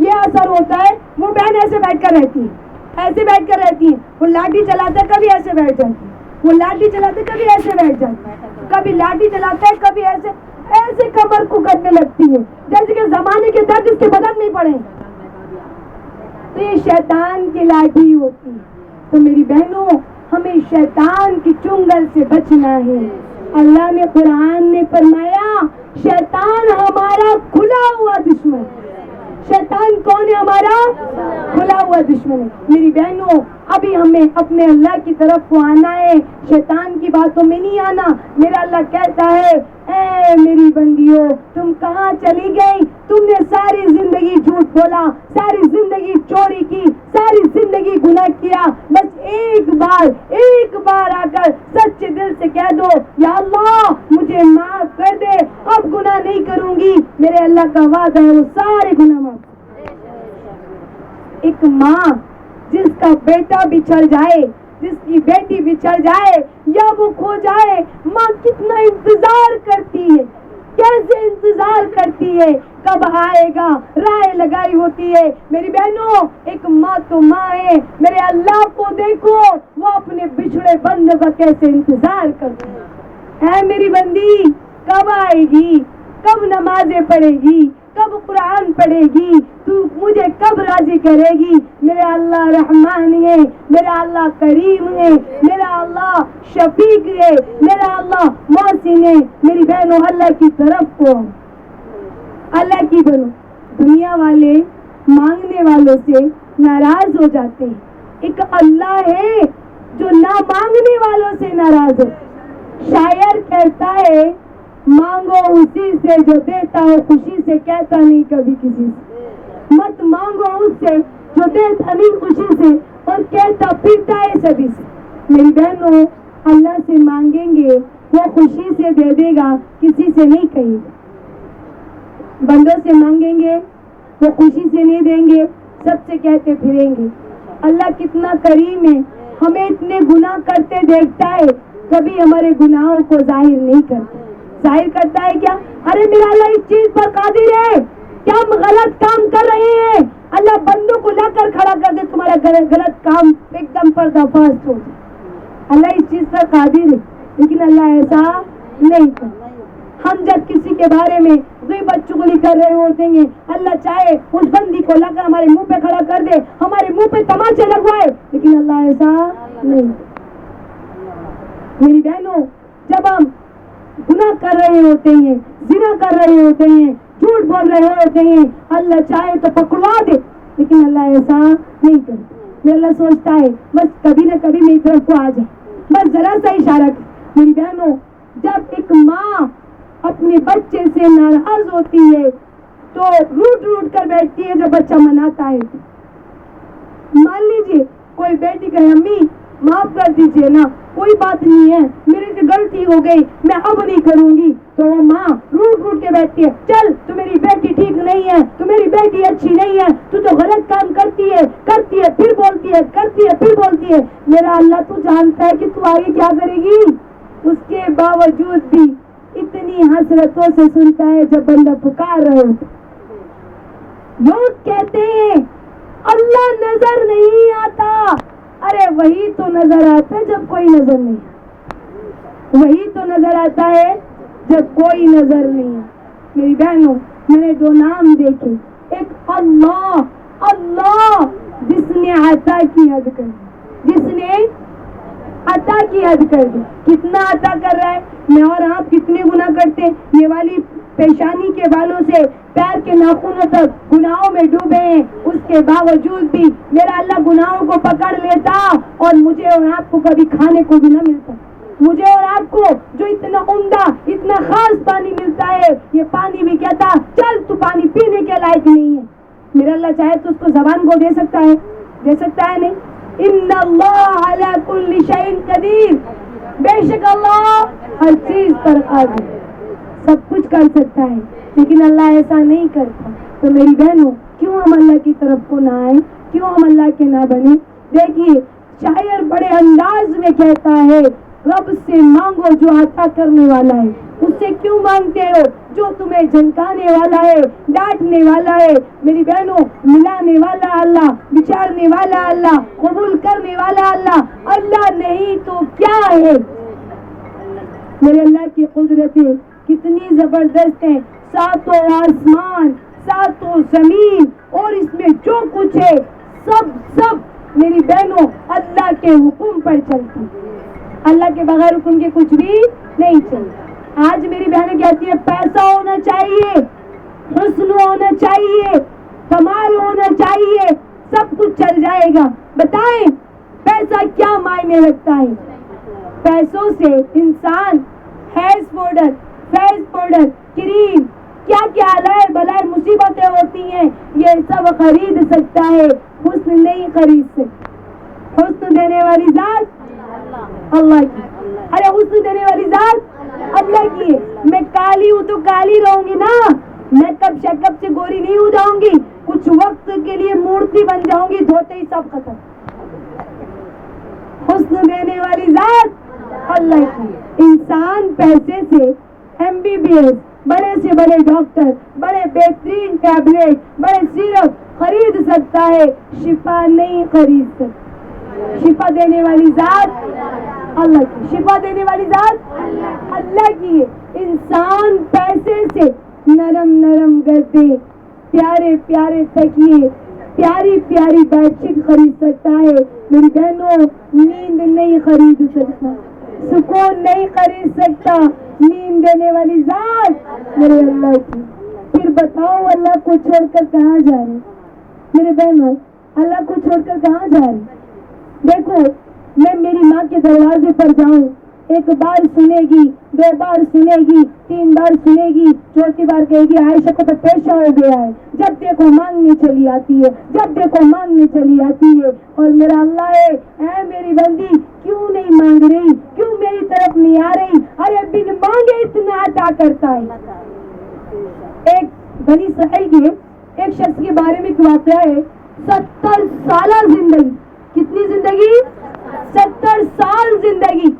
یہ اثر ہوتا ہے, وہ بہن ایسے بیٹھ کر رہتی ہے, ایسے بیٹھ کر رہتی ہے, وہ لاٹھی چلاتا ہے کبھی ایسے بیٹھ جاتی ہے, وہ لاٹھی چلاتا ہے کبھی ایسے بیٹھ جاتی ہے, کبھی لاٹھی چلاتا ہے کبھی ایسے, ایسے کمر کو کرنے لگتی ہے جیسے کہ زمانے کے درد اس کے بدن نہیں پڑے. تو یہ شیطان کی لاٹھی ہوتی ہے. تو میری بہنوں, ہمیں شیطان کی چنگل سے بچنا ہے. اللہ نے قرآن میں فرمایا شیطان ہمارا کھلا ہوا دشمن. شیطان کون ہے؟ ہمارا کھلا ہوا دشمن ہے. میری بہنوں, ابھی ہمیں اپنے اللہ کی طرف کو آنا ہے, شیطان کی باتوں میں نہیں آنا. میرا اللہ کہتا ہے اے میری بندیوں, تم کہاں چلی گئی؟ تم نے ساری زندگی جھوٹ بولا, ساری زندگی چوری کی, ساری زندگی گناہ کیا. بس ایک بار آ کر سچے دل سے کہہ دو یا اللہ مجھے معاف کر دے, اب گناہ نہیں کروں گی. میرے اللہ کا وعدہ ہے وہ سارے گناہ معاف. ایک ماں جس کا بیٹا بچھڑ جائے, جس کی بیٹی بچھڑ جائے یا وہ کھو جائے, ماں کتنا انتظار کرتی ہے, کیسے انتظار کرتی ہے, کب آئے گا, رائے لگائی ہوتی ہے. میری بہنوں, ایک ماں تو ماں ہے. میرے اللہ کو دیکھو, وہ اپنے بچھڑے بندے کا کیسے انتظار کرتی ہے. اے میری بندی, کب آئے گی, کب نمازیں پڑھے گی, کب قرآن پڑھے گی, تو مجھے کب راضی کرے گی. میرا اللہ رحمان ہے, میرا اللہ کریم ہے, میرا اللہ شفیق ہے, میرا اللہ محسن ہے. میری بہنوں, اللہ کی طرف کو, اللہ کی بنو. دنیا والے مانگنے والوں سے ناراض ہو جاتے ہیں, ایک اللہ ہے جو نہ مانگنے والوں سے ناراض ہو. شاعر کہتا ہے مانگو اسی سے جو دیتا ہے خوشی سے, کہتا نہیں کبھی کسی سے. مت مانگو اس سے جو دیتا نہیں خوشی سے, اور کہتا پھرتا ہے سبھی سے. میری بہنوں, اللہ سے مانگیں گے وہ خوشی سے دے دے گا, کسی سے نہیں کہے گا. بندوں سے مانگیں گے وہ خوشی سے نہیں دیں گے, سب سے کہتے پھریں گے. اللہ کتنا کریم ہے, ہمیں اتنے گناہ کرتے دیکھتا ہے, کبھی ہمارے گناہوں کو ظاہر نہیں کرتا. ظاہر کرتا ہے کیا؟ ارے میرا اللہ اس چیز پر قادر ہے, کیا ہم غلط کام کر رہے ہیں, اللہ بندوں کو لا کر کھڑا کر دے, تمہارا غلط کام ایک دم پردہ فاش ہو جائے. اللہ اس چیز پر قادر ہے, لیکن اللہ ایسا نہیں کرتا. ہم جب کسی کے بارے میں غیبت چغلی کر رہے ہوتے ہیں. اللہ چاہے اس بندی کو لا کر ہمارے منہ پہ کھڑا کر دے, ہمارے منہ پہ تماچے لگوائے, لیکن اللہ ایسا نہیں. میری بہنوں, جب ہم گناہ کر رہے ہوتے ہیں, زنا کر رہے ہوتے ہیں, جھوٹ بول رہے ہوتے ہیں, اللہ چاہے تو پکڑوا دے, لیکن اللہ ایسا نہیں کرتا. اللہ سوچتا ہے بس کبھی نہ کبھی میری طرف کو آ جائے, بس ذرا سا اشارہ کر. میری بہنوں, جب ایک ماں اپنے بچے سے ناراض ہوتی ہے تو روٹ روٹ کر بیٹھتی ہے, جب بچہ مناتا ہے. مان لیجیے کوئی بیٹی کہے امی معاف کر دیجیے نا, کوئی بات نہیں ہے, میرے سے غلطی ہو گئی, میں اب نہیں کروں گی, تو وہ ماں روٹ روٹ کے بیٹھتی ہے, چل تو میری بیٹی ٹھیک نہیں ہے, تو میری بیٹی اچھی نہیں ہے, تو غلط کام کرتی ہے پھر بولتی ہے, کرتی ہے پھر بولتی ہے. میرا اللہ تو جانتا ہے کہ تو آگے کیا کرے گی. اس کے باوجود بھی اتنی حسرتوں سے سنتا ہے جب بندہ پکار رہے ہو. لوگ کہتے ہیں اللہ نظر نہیں آتا, ارے وہی تو نظر آتا ہے جب کوئی نظر نہیں, وہی تو نظر آتا ہے جب کوئی نظر نہیں ہے. میری بہنوں, میں نے دو نام دیکھے, ایک اللہ, اللہ جس نے عطا کی حد کر دی, جس نے عطا کی حد کر دی. کتنا عطا کر رہا ہے. میں اور آپ کتنے گناہ کرتے ہیں, یہ والی پیشانی کے بالوں سے پیر کے ناخنوں تک گناہوں میں ڈوبے ہیں, اس کے باوجود بھی میرا اللہ گناہوں کو پکڑ لیتا اور مجھے اور آپ کو کبھی کھانے کو بھی نہ ملتا. مجھے اور آپ کو جو اتنا عمدہ, اتنا خاص پانی ملتا ہے, یہ پانی بھی کہتا چل تو پانی پینے کے لائق نہیں ہے. میرا اللہ چاہے تو اس کو زبان کو دے سکتا ہے, دے سکتا ہے نہیں. ان اللہ علی کل شیء قدیر, بے شک اللہ ہر چیز پر قادر, سب کچھ کر سکتا ہے, لیکن اللہ ایسا نہیں کرتا. تو میری بہنوں, کیوں ہم اللہ کی طرف کو نہ آئیں, کیوں ہم اللہ کے نہ بنے. دیکھیے شاعر بڑے انداز میں کہتا ہے, رب سے مانگو جو عطا کرنے والا ہے. اس سے کیوں مانگتے ہو جو تمہیں جھنکانے والا ہے, ڈانٹنے والا ہے. میری بہنوں, ملانے والا اللہ, بچارنے والا اللہ, قبول کرنے والا اللہ, اللہ نہیں تو کیا ہے. میرے اللہ کی قدرتیں کتنی زبردست ہیں. ساتوں آسمان, ساتوں زمین, اور اس میں جو کچھ ہے سب میری بہنوں اللہ کے حکم پر چلتی. اللہ کے بغیر حکم کے کچھ بھی نہیں چلتا. آج میری بہنیں کہتی ہے پیسہ ہونا چاہیے, حسن ہونا چاہیے, کمال ہونا چاہیے, سب کچھ چل جائے گا. بتائیں پیسہ کیا معنی رکھتا ہے. پیسوں سے انسان ہیئر پاؤڈر, فیس پاؤڈر, کریم, کیا کیا لائے بلائے مصیبتیں ہوتی ہیں, یہ سب خرید سکتا ہے, حسن نہیں خرید سکتا. حسن دینے والی ذات اللہ کی. ارے حسن دینے والی ذات اللہ کی ہے. میں کالی ہوں تو کالی رہوں گی نا, میک اپ شیکپ سے گوری نہیں ہو جاؤں گی, کچھ وقت کے لیے مورتی بن جاؤں گی, دھوتے ہی سب ختم. حسن دینے والی ذات اللہ کی. انسان پیسے سے MBBS, بڑے سے بڑے ڈاکٹر, بڑے بہترین ٹیبلٹ, بڑے سیرپ خرید سکتا ہے, شفا نہیں خرید سکتا. شفا دینے والی ذات اللہ کی, شفا دینے والی ذات اللہ کی ہے. انسان پیسے سے نرم نرم گدے, پیارے پیارے تکیے, پیاری پیاری بیڈ شیٹ خرید سکتا ہے. میری بہنوں, نیند نہیں خرید سکتا, سکون نہیں خرید سکتا. نیند دینے والی ذات میرے اللہ کی. پھر بتاؤ اللہ کو چھوڑ کر کہاں جا رہے. میرے بہنوں, اللہ کو چھوڑ کر کہاں جا رہے. دیکھو, میں میری ماں کے دروازے پر جاؤں, ایک بار سنے گی, دو بار سنے گی, تین بار سنے گی, چوتھی بار کہے گی عائشہ کو تو پیشہ ہو گیا ہے, جب دیکھو مانگنے چلی آتی ہے, جب دیکھو مانگنے چلی آتی ہے. اور میرا اللہ ہے, اے میری بندی کیوں نہیں مانگ رہی, کیوں میری طرف نہیں آ رہی. ارے بن مانگے اتنا عطا کرتا ہے. ایک بنی اسرائیل کے ایک شخص کے بارے میں ایک واقعہ ہے. 70 سالہ زندگی, کتنی زندگی, 70 سال زندگی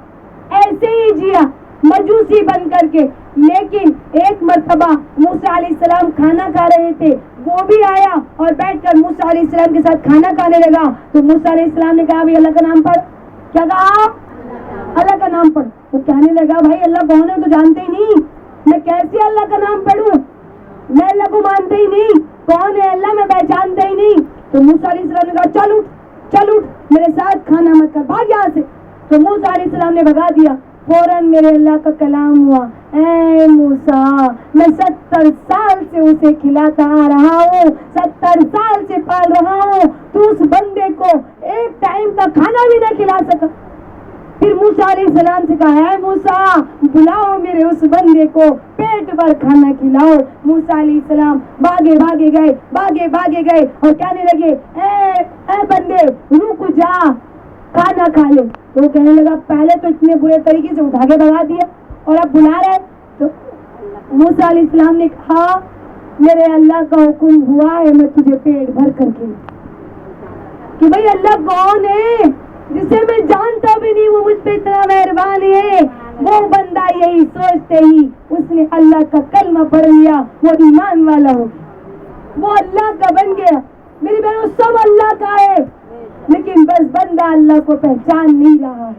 ایسے ہی جیا مجوسی بن کر کے. لیکن ایک مرتبہ موسیٰ علیہ السلام کھانا کھا رہے تھے, وہ بھی آیا اور بیٹھ کر موسیٰ علیہ السلام کے ساتھ کھانا کھانے لگا. تو موسیٰ علیہ السلام نے کہا بھائی اللہ کا نام پڑھ. کیا کہا, اللہ کا نام پڑھ. وہ کہنے لگا بھائی اللہ کون ہے تو جانتے ہی نہیں, میں کیسے اللہ کا نام پڑھوں. میں اللہ کو مانتا ہی نہیں, کون ہے اللہ میں پہچانتا ہی نہیں. تو موسیٰ علیہ السلام نے کہا چل اٹھ میرے ساتھ کھانا مت کر, بھاگ یہاں سے. تو موسیٰ علیہ السلام نے بھگا دیا. فوراً میرے اللہ کا کلام ہوا, اے موسیٰ میں 70 سال سے اسے کھلاتا آ رہا ہوں, 70 سال سے پال رہا ہوں, تو اس بندے کو ایک ٹائم کا کھانا بھی نہ کھلا سکا. پھر موسیٰ علیہ السلام سے کہا, اے موسیٰ بلاؤ میرے اس بندے کو, پیٹ بھر کھانا کھلاؤ. موسیٰ علیہ السلام بھاگے گئے اور کہنے لگے, اے بندے رک جا, کھانا کھا لے. تو وہ کہنے لگا پہلے تو اتنے برے طریقے سے اٹھا کے بھگا دیا اور اب بلا رہے. تو موسیٰ علیہ السلام نے کہا میرے اللہ کا حکم ہوا ہے میں تجھے پیٹ بھر کر کے, کہ بھئی اللہ کون ہے جسے میں جانتا بھی نہیں, وہ مجھ پہ اتنا مہربان ہے. وہ بندہ یہی سوچتے ہی اس نے اللہ کا کلمہ پڑھ لیا, وہ ایمان والا ہو, وہ اللہ کا بن گیا. میری بہنوں سب اللہ کا ہے, لیکن بس بندہ اللہ کو پہچان نہیں رہا ہے.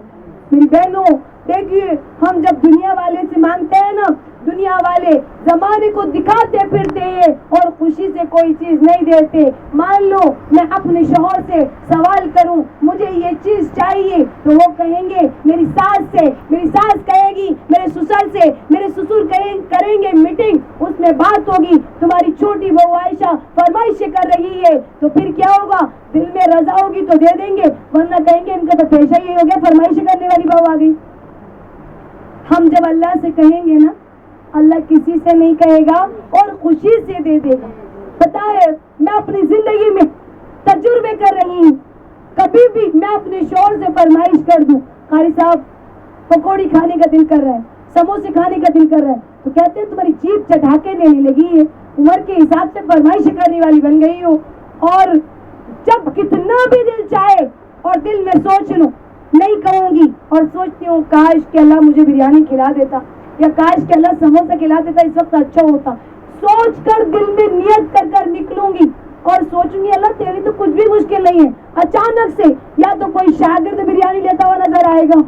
میری بہنوں دیکھیے, ہم جب دنیا والے سے مانگتے ہیں نا, دنیا والے زمانے کو دکھاتے پھرتے ہیں اور خوشی سے کوئی چیز نہیں دیتے. مان لو میں اپنے شوہر سے سوال کروں مجھے یہ چیز چاہیے, تو وہ کہیں گے میری ساس سے, میری ساس کہے گی میرے سسر سے, میرے سسر کریں گے میٹنگ, اس میں بات ہوگی تمہاری چھوٹی بہو عائشہ فرمائشیں کر رہی ہے, تو پھر کیا ہوگا, دل میں رضا ہوگی تو دے دیں گے, ورنہ کہیں گے ان کا تو پیشہ یہ ہو گیا, فرمائشیں کرنے والی بہو آ گئی. ہم جب اللہ سے کہیں گے نا, اللہ کسی سے نہیں کہے گا اور خوشی سے دے دے گا. پتا ہے میں اپنی زندگی میں تجربے کر رہی ہوں, کبھی بھی میں اپنے شوہر سے فرمائش کر دوں قاری صاحب پکوڑی کھانے کا دل کر رہا ہے, سموسے کھانے کا دل کر رہا ہے, تو کہتے ہیں تمہاری جیب چٹاکے لینے لگی ہے, عمر کے حساب سے فرمائش کرنے والی بن گئی ہو. اور جب کتنا بھی دل چاہے اور دل میں سوچ لوں نہیں کہوں گی, اور سوچتی ہوں کاش کہ اللہ مجھے بریانی کھلا دیتا, یا کاش کہ اللہ سموسہ کھلا دیتا, اس وقت اچھا ہوتا. سوچ کر دل میں نیت کر کر نکلوں گی اور سوچوں گی اللہ تیری تو کچھ بھی مشکل نہیں ہے. اچانک سے یا تو کوئی شاگرد بریانی لیتا ہوا نظر آئے گا,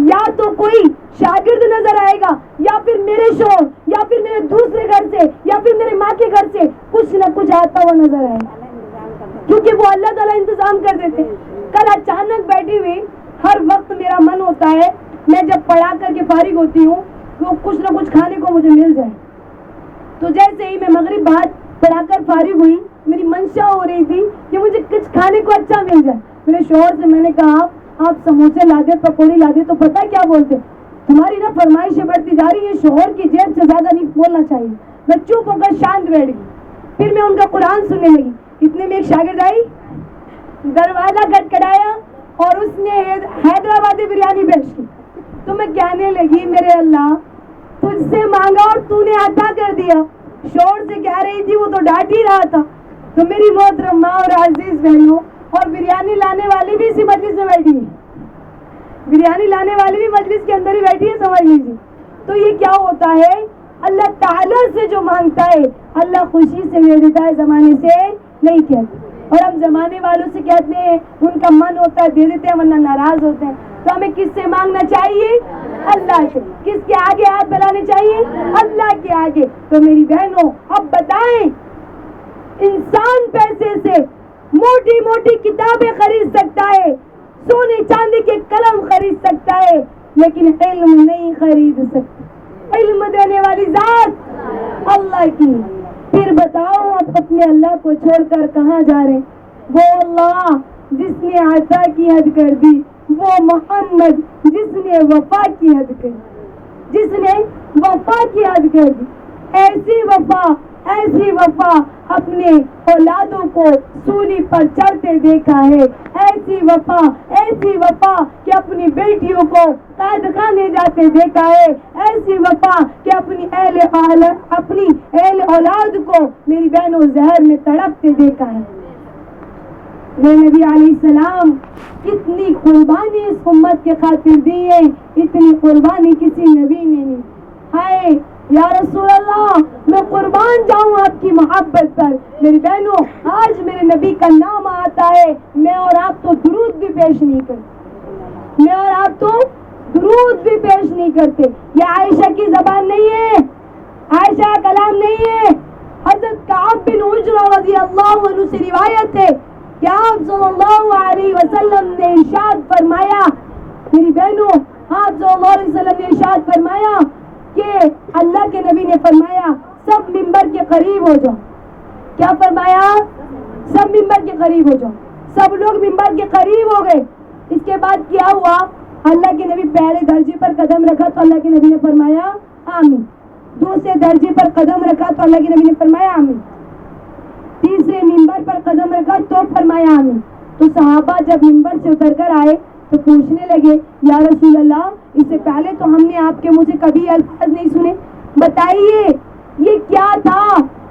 یا تو کوئی شاگرد نظر آئے گا, یا پھر میرے شوہر, یا پھر میرے دوسرے گھر سے, یا پھر میرے ماں کے گھر سے کچھ نہ کچھ آتا ہوا نظر آئے گا, کیونکہ وہ اللہ تعالیٰ انتظام کر دیتے. کل اچانک بیٹھی ہوئی, ہر وقت میرا من ہوتا ہے میں جب پڑھا کر کے فارغ ہوتی ہوں تو کچھ نہ کچھ کھانے کو مجھے مل جائے. تو جیسے ہی میں مغرب بعد پڑھا کر فارغ ہوئی, میری منشا ہو رہی تھی کہ مجھے کچھ کھانے کو اچھا مل جائے. میرے شوہر سے میں نے کہا آپ سموسے لا دے, پکوڑی لا دے, تو پتہ کیا بولتے, تمہاری نا فرمائشیں بڑھتی جا رہی ہیں, شوہر کی جیب سے زیادہ نہیں بولنا چاہیے. میں چپ ہو کر شانت بیٹھ گئی. پھر میں ان کا قرآن سننے لگی. اتنے میں ایک شاگرد آئی, دروازہ کھٹکھٹایا اور اس نے حیدرآبادی بریانی پیش کی. تو میں کہنے لگی میرے اللہ تجھ سے مانگا اور تو نے عطا کر دیا. شوہر سے کہہ رہی تھی وہ تو ڈانٹ ہی رہا تھا. تو میری محترم ماں اور عزیز بہنوں, اور بریانی لانے والی بھی اسی مجلس میں بیٹھی ہے, بریانی لانے والی بھی مجلس کے اندر ہی بیٹھی ہے, سمجھ لیجیے. تو یہ کیا ہوتا ہے, اللہ تعالیٰ سے جو مانگتا ہے اللہ خوشی سے دے دیتا ہے, زمانے سے نہیں کہتے. اور ہم زمانے والوں سے کہتے ہیں, ان کا من ہوتا ہے دے دیتے ہیں ورنہ ناراض ہوتے ہیں. تو ہمیں کس سے مانگنا چاہیے, اللہ سے. کس کے آگے ہاتھ بلانے چاہیے, اللہ کے آگے. تو میری بہنوں اب بتائیں, انسان پیسے سے موٹی موٹی کتابیں خرید سکتا ہے, سونے چاندی کے قلم خرید سکتا ہے, لیکن علم نہیں خرید سکتا. علم دینے والی ذات اللہ کی. پھر بتاؤ آپ اپنے اللہ کو چھوڑ کر کہاں جا رہے ہیں؟ وہ اللہ جس نے عطا کی حد کر دی, وہ محمد جس نے وفا کی حد کر دی, جس نے وفا کی حد کر دی. ایسی وفا اپنے اولادوں کو سولی پر چڑھتے دیکھا ہے. ایسی وفا کہ اپنی بیٹیوں کو قید خانے جاتے دیکھا ہے. ایسی وفا کہ اپنی اہل اولاد کو میری بہنوں زہر میں تڑپتے دیکھا ہے. میرے نبی علیہ السلام کتنی قربانی اس امت کے خاطر دی ہے, اتنی قربانی کسی نبی نے نہیں. ہائے یا رسول اللہ میں قربان جاؤں آپ کی محبت پر. میری بہنوں آج میرے نبی کا نام آتا ہے, میں اور آپ تو درود بھی پیش نہیں کرتے. یہ عائشہ کی زبان نہیں ہے, عائشہ کا کلام نہیں ہے. حضرت کعب بن عجرہ رضی اللہ عنہ سے روایت ہے کہ آپ صلی اللہ علیہ وسلم نے ارشاد فرمایا, میری بہنوں, آپ صلی اللہ علیہ وسلم نے ارشاد فرمایا کہ اللہ کے نبی نے فرمایا سب ممبر کے قریب ہو جاؤ. کیا فرمایا؟ سب ممبر کے قریب ہو جاؤ. سب لوگ ممبر کے قریب ہو گئے. اس کے بعد کیا ہوا؟ اللہ کے نبی پہلے درجے پر قدم رکھا تو اللہ کے نبی نے فرمایا آمین. دوسرے درجے پر قدم رکھا تو اللہ کے نبی نے فرمایا آمین. تیسرے ممبر پر قدم رکھا تو فرمایا آمین. تو صحابہ جب ممبر سے اتر کر آئے تو پوچھنے لگے یا رسول اللہ, اس سے پہلے تو ہم نے آپ کے منہ سے کبھی الفاظ نہیں سنے, بتائیے یہ کیا تھا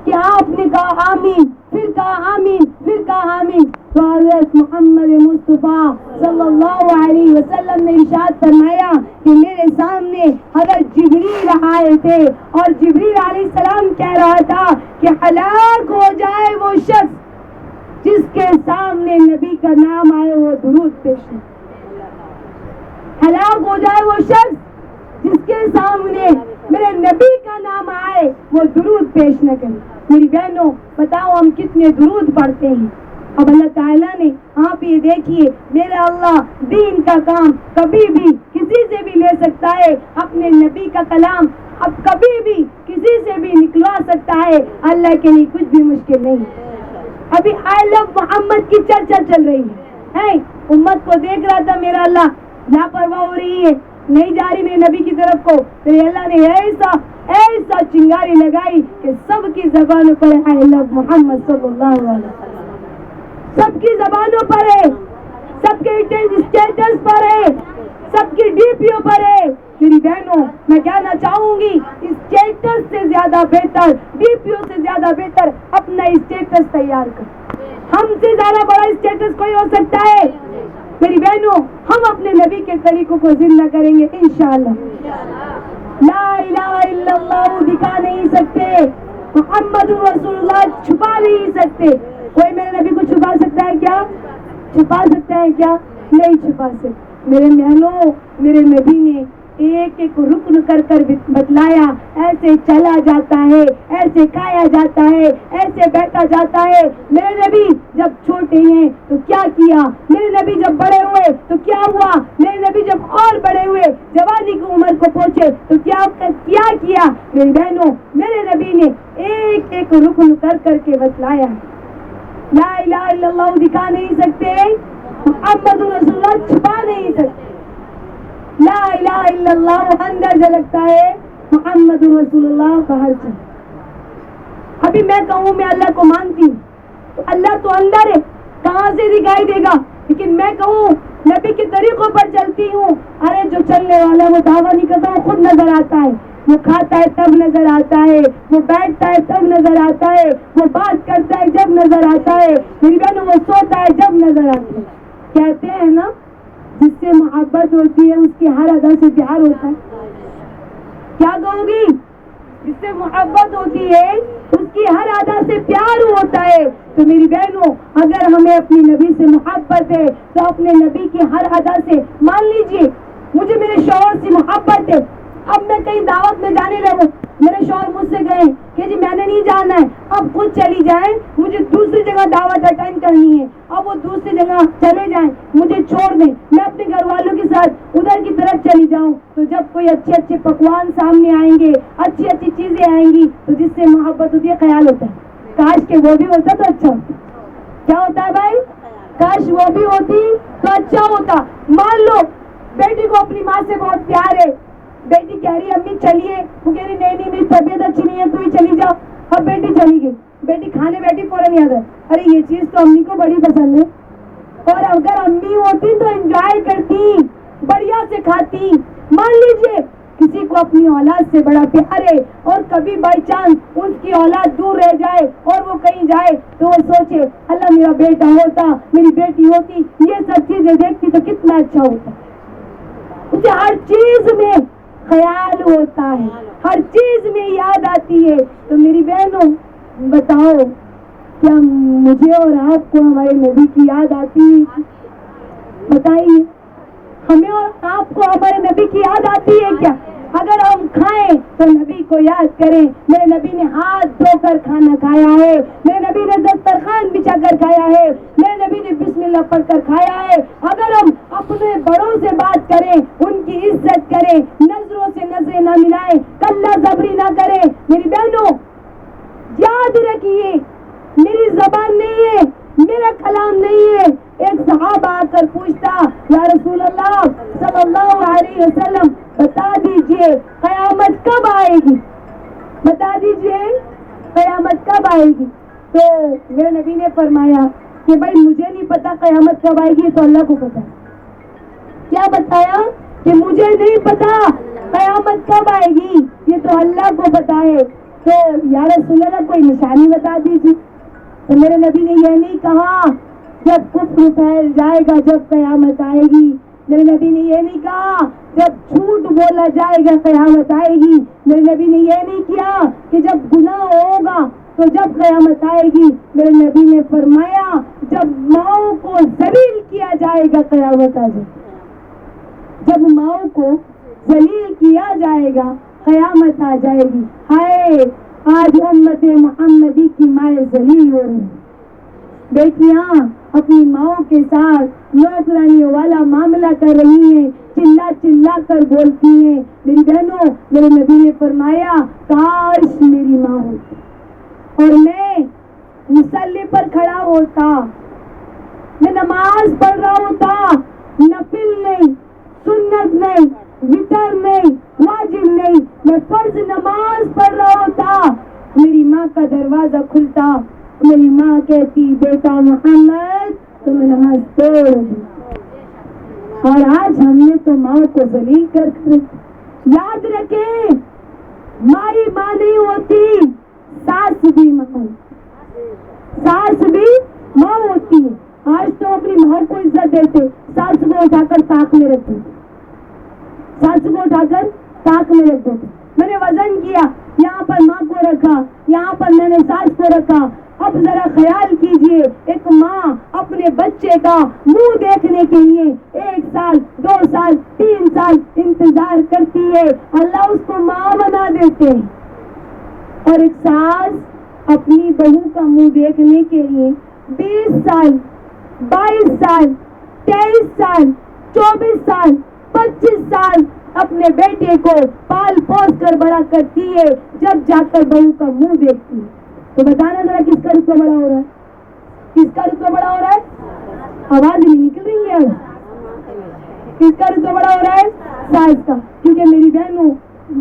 کہ آپ نے کہا آمین, پھر کہا آمین, پھر کہا آمین. تو حضرت محمد مصطفیٰ صلی اللہ علیہ وسلم نے ارشاد فرمایا کہ میرے سامنے حضرت جبریل آئے تھے اور جبریل علیہ السلام کہہ رہا تھا کہ ہلاک ہو جائے وہ شخص جس کے سامنے نبی کا نام آئے وہ درود پیش کرے. ہلاک ہو جائے وہ شخص جس کے سامنے میرے نبی کا نام آئے وہ درود پیش نہ کرے. میری بہنوں, بتاؤ ہم کتنے درود پڑھتے ہیں. اب اللہ تعالیٰ نے, آپ یہ دیکھیے, میرا اللہ دین کا کام کبھی بھی کسی سے بھی لے سکتا ہے, اپنے نبی کا کلام اب کبھی بھی کسی سے بھی نکلوا سکتا ہے. اللہ کے لیے کچھ بھی مشکل نہیں. ابھی آئی لو محمد کی چرچا چل رہی ہے, امت کو دیکھ رہا تھا میرا اللہ لاپرواہ ہو رہی ہے, نہیں جا رہی میرے نبی کی طرف کو, میرے اللہ نے ایسا چنگاری لگائی کہ سب کی زبانوں پر آئی لو محمد صلی اللہ علیہ وسلم, سب کی زبانوں پر ہے, سب کے اسٹیٹس پر ہے, سب کی ڈی پی او پر ہے. میری بہنوں, میں کہنا چاہوں گی اسٹیٹس سے زیادہ بہتر, ڈی پی او سے زیادہ بہتر اپنا اسٹیٹس تیار کر. ہم سے زیادہ بڑا اسٹیٹس کوئی ہو سکتا ہے؟ میری بہنوں, ہم اپنے نبی کے طریقوں کو زندہ کریں گے انشاءاللہ. لا الہ الا اللہ دکھا نہیں سکتے, محمد رسول اللہ چھپا نہیں سکتے. کوئی میرے نبی کو چھپا سکتا ہے کیا؟ چھپا سکتا ہے کیا؟ نہیں چھپا سکتے. میرے بہنوں, میرے نبی نے ایک ایک رکن کر کر بتلایا. ایسے چلا جاتا ہے, ایسے کھایا جاتا ہے, ایسے بیٹھا جاتا ہے. میرے نبی جب چھوٹے ہیں تو کیا کیا, میرے نبی جب بڑے ہوئے تو کیا ہوا, میرے نبی جب اور بڑے ہوئے, جوانی کی عمر کو پہنچے تو کیا کیا. میری بہنوں, میرے نبی نے ایک ایک رکن کر کر کے بتلایا. لا الہ الا اللہ دکھا نہیں سکتے, محمد رسول اللہ چھپا نہیں سکتے. لا الہ الا اللہ اندر جھلکتا ہے, محمد رسول اللہ باہر سے. ابھی میں کہوں میں اللہ کو مانتی ہوں تو اللہ تو اندر ہے, کہاں سے دکھائی دے گا. لیکن میں کہوں نبی کے طریقوں پر چلتی ہوں, ارے جو چلنے والا وہ دعویٰ نہیں کرتا, وہ خود نظر آتا ہے. وہ کھاتا ہے تب نظر آتا ہے, وہ بیٹھتا ہے تب نظر آتا ہے, وہ بات کرتا ہے جب نظر آتا ہے. میری بہنوں, وہ سوتا ہے جب نظر آتا ہے. کہتے ہیں نا, جس سے محبت ہوتی ہے اس کی ہر ادا سے پیار ہوتا ہے. کیا کہوں گی؟ جس سے محبت ہوتی ہے اس کی ہر ادا سے پیار ہوتا ہے. تو میری بہنوں, اگر ہمیں اپنی نبی سے محبت ہے تو اپنے نبی کی ہر ادا سے, مان لیجئے مجھے میرے شوہر سے محبت ہے, اب میں کہیں دعوت میں جانے لگوں, میرے شوہر مجھ سے کہیں کہ جی میں نے نہیں جانا ہے, اب خود چلی جائیں, مجھے دوسری جگہ دعوت اٹینڈ کرنی ہے, اب وہ دوسری جگہ چلے جائیں, مجھے چھوڑ دیں, میں اپنے گھر والوں کے ساتھ ادھر کی طرف چلی جاؤں. تو جب کوئی اچھے اچھے پکوان سامنے آئیں گے, اچھی اچھی چیزیں آئیں گی, تو جس سے محبت ہوتی ہے خیال ہوتا ہے کاش کہ وہ بھی ہوتا تو اچھا ہوتا. کیا ہوتا ہے بھائی؟ کاش وہ بھی ہوتی تو اچھا ہوتا. مان لو بیٹی کو اپنی ماں سے بہت پیار ہے, بیٹی کہہ رہی امی چلیے, وہ کہہ رہی نہیں میری طبیعت اچھی نہیں ہے, تو ہی چلی جاؤ. اب بیٹی چلی گئی, بیٹی کھانے بیٹھی فوراً یاد ہے, ارے یہ چیز تو امی کو بڑی پسند ہے. اور اگر امی ہوتی تو انجوائے کرتی, بڑھیا سے کھاتی. مان لیجئے کسی کو اپنی اولاد سے بڑا پیار ہے اور کبھی بائی چانس اس کی اولاد دور رہ جائے اور وہ کہیں جائے تو وہ سوچے اللہ میرا بیٹا ہوتا, میری بیٹی ہوتی, یہ سب چیزیں دیکھتی تو کتنا اچھا ہوتا. اسے ہر چیز میں خیال ہوتا ہے, ہر چیز میں یاد آتی ہے. تو میری بہنوں بتاؤ, کیا مجھے اور آپ کو ہمارے نبی کی یاد آتی ہے؟ بتائیے, ہمیں اور آپ کو ہمارے نبی کی یاد آتی ہے کیا؟ اگر ہم کھائیں تو نبی کو یاد کریں. میرے نبی نے ہاتھ دھو کر کھانا کھایا ہے, میرے نبی نے دسترخوان بچھا کر کھایا ہے, میرے نبی نے بسم اللہ پڑھ کر کھایا ہے. اگر ہم اپنے بڑوں سے بات کریں, ان کی عزت کریں, نظروں سے نظریں نہ ملائیں, کلہ زبری نہ کریں. میری بہنوں یاد رکھیے, میری زبان نہیں ہے, میرا کلام نہیں ہے. ایک صحابہ آ کر پوچھتا, یا رسول اللہ صلی اللہ علیہ وسلم بتا دیجئے قیامت کب آئے گی, بتا دیجئے قیامت کب آئے گی. تو میرے نبی نے فرمایا کہ بھائی مجھے نہیں پتا قیامت کب آئے گی, تو اللہ کو پتا. کیا بتایا کہ مجھے نہیں پتا قیامت کب آئے گی, یہ تو اللہ کو پتا ہے. تو یا رسول اللہ کوئی نشانی بتا دیجیے. تو میرے نبی نے یہ نہیں کہا جب کفر پھیل جائے گا جب قیامت آئے گی. میرے نبی نے یہ نہیں کہا جب جھوٹ بولا جائے گا قیامت آئے گی. میرے نبی نے یہ نہیں کیا کہ جب گناہ ہوگا تو جب قیامت آئے گی. میرے نبی نے فرمایا جب ماؤں کو ذلیل کیا جائے گا قیامت آ جائے گی. جب ماؤں کو ذلیل کیا جائے گا قیامت آ جائے گی. ہائے آج امت محمدی کی مائیں ذلیل ہو رہی ہیں. بیٹیاں اپنی ماؤں کے ساتھ نوکرانیوں والا معاملہ کر رہی ہیں, چلا چلا کر بولتی ہیں. میری بہنوں میرے نبی نے فرمایا کاش میری ماں ہوتی اور میں مصلی پر کھڑا ہوتا, میں نماز پڑھ رہا ہوتا, نفل نہیں, سنت نہیں, وتر نہیں, واجب نہیں, میں فرض نماز پڑھ رہا ہوتا. میری ماں کا دروازہ کھلتا, میری ماں کہتی بیٹا محمد تمہیں نماز توڑ دی. اور آج ہم نے تو ماں کو ذلیل کر کے. یاد رکھیں مائی ماں نہیں ہوتی, ساس بھی ماں, ساس بھی ماں ہوتی ہے. آج تو اپنی ماں کو عزت دیتے, ساس کو اٹھا کر تاک میں رکھ دیتے, ساس کو اٹھا کر تاک میں رکھ دیتے. میں نے وزن کیا, یہاں پر ماں کو رکھا, یہاں پر میں نے ساس کو رکھا. اب ذرا خیال کیجئے, ایک ماں اپنے بچے کا منہ دیکھنے کے لیے 1 سال 2 سال 3 سال انتظار کرتی ہے, اللہ اس کو ماں بنا دیتے ہیں. اور ایک ساس اپنی بہو کا منہ دیکھنے کے لیے 20 سال 22 سال 23 سال 24 سال 25 سال اپنے بیٹے کو پال پوس کر بڑا کرتی ہے, جب جا کر بہو کا منہ دیکھتی ہے. تو بتانا ذرا کس کا رتبہ بڑا ہو رہا ہے, کس کا رتبہ بڑا ہو رہا ہے؟ آواز نہیں نکل رہی ہے. کس کا رتبہ بڑا ہو رہا ہے؟ ساس کا. کیونکہ میری بہنوں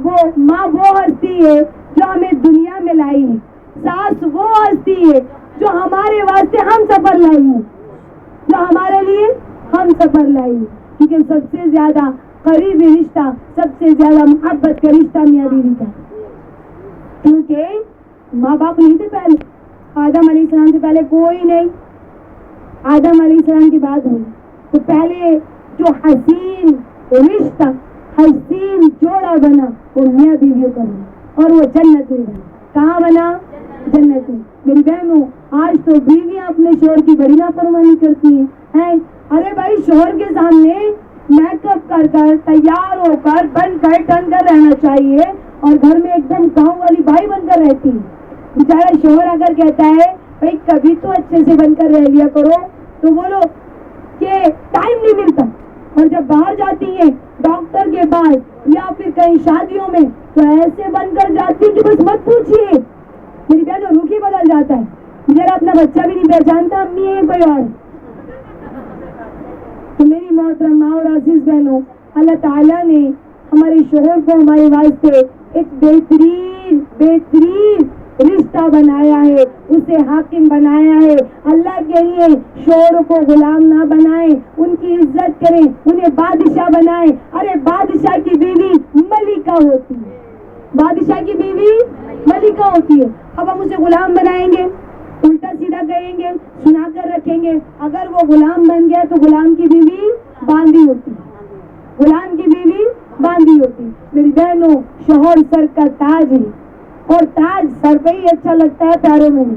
وہ ماں وہ ہستی ہے جو ہمیں دنیا میں لائی ہے, ساس وہ ہستی ہے جو ہمارے واسطے ہم سفر لائی ہے, جو ہمارے لیے ہم سفر لائی ہے. کیونکہ سب سے زیادہ قریبی رشتہ, سب سے زیادہ محبت کا رشتہ میاں بیوی کا. کیونکہ ماں باپ نہیں تھے پہلے, آدم علیہ السلام سے پہلے کوئی نہیں. آدم علیہ السلام کی بات ہوئی تو پہلے جو حسین رشتہ, حسین جوڑا بنا وہ میاں بیویوں کا بنا, اور وہ جنت میں بنا. کہاں بنا؟ جنت میں. میری بہنوں آج تو بیویاں اپنے شوہر کی بڑی نافرمانی کرتی ہیں. ارے بھائی شوہر کے سامنے میک اپ کر کر تیار ہو کر بن کر ٹن کر رہنا چاہیے, اور گھر میں ایک دم گاؤں والی بھائی بن کر رہتی ہے. بیچارہ شوہر اگر کہتا ہے بھائی کبھی تو اچھے سے بن کر رہ لیا کرو, تو بولو کہ ٹائم نہیں ملتا. اور جب باہر جاتی ہیں ڈاکٹر کے پاس یا پھر کہیں شادیوں میں, تو ایسے بن کر جاتی کہ بس مت پوچھیے. میری بہن روح ہی بدل جاتا ہے, میرا اپنا بچہ بھی نہیں پہچانتا امی ہے کوئی اور. تو میری محترم ماں اور عزیز بہنوں, اللہ تعالیٰ نے ہمارے شوہر کو ہمارے واسطے ایک بہترین رشتہ بنایا ہے, اسے حاکم بنایا ہے. اللہ کے لیے شوہر کو غلام نہ بنائیں, ان کی عزت کریں, انہیں بادشاہ بنائیں. ارے بادشاہ کی بیوی ملکہ ہوتی ہے, بادشاہ کی بیوی ملکہ ہوتی ہے. اب ہم اسے غلام بنائیں گے, الٹا سیدھا کہیں گے, سنا کر رکھیں گے. اگر وہ غلام بن گیا تو غلام کی بیوی باندھی ہوتی ہے, غلام کی بیوی باندھی ہوتی. میری بہنوں شوہر سر کا تاج ہے, اور تاج سر پہ ہی اچھا لگتا ہے, پیروں میں نہیں.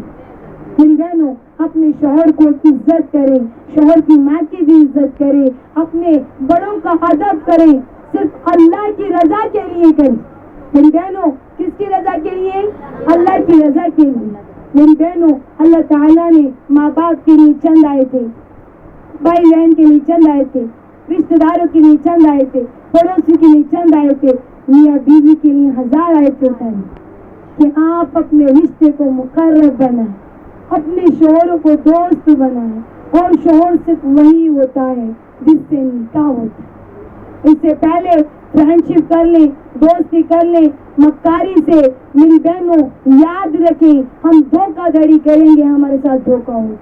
میری بہنوں اپنے شوہر کو عزت کریں, شوہر کی ماں کی بھی عزت کریں, اپنے بڑوں کا ادب کریں, صرف اللہ کی رضا کے لیے کریں. میری بہنوں کس کی رضا کے لیے؟ اللہ کی رضا کے لیے. میری بہنوں اللہ تعالیٰ نے ماں باپ کے لیے چند آئے تھے, بھائی بہن کے لیے چند آئے تھے, رشتے داروں کے لیے چند آئے تھے, پڑوسی کے لیے چند آئے تھے, میاں بیوی کے لیے 1000 آئے تھے کہ آپ اپنے رشتے کو مقرب بنائیں, اپنے شوہروں کو دوست بنائیں, اور شوہر صرف وہی ہوتا ہے جس سے نکاح ہوتا ہے. اس سے پہلے فرینڈشپ کر لیں, دوستی کر لیں, مکاری سے میری بہنوں یاد رکھیں ہم دھوکہ دھڑی کریں گے ہمارے ساتھ دھوکہ ہوگا,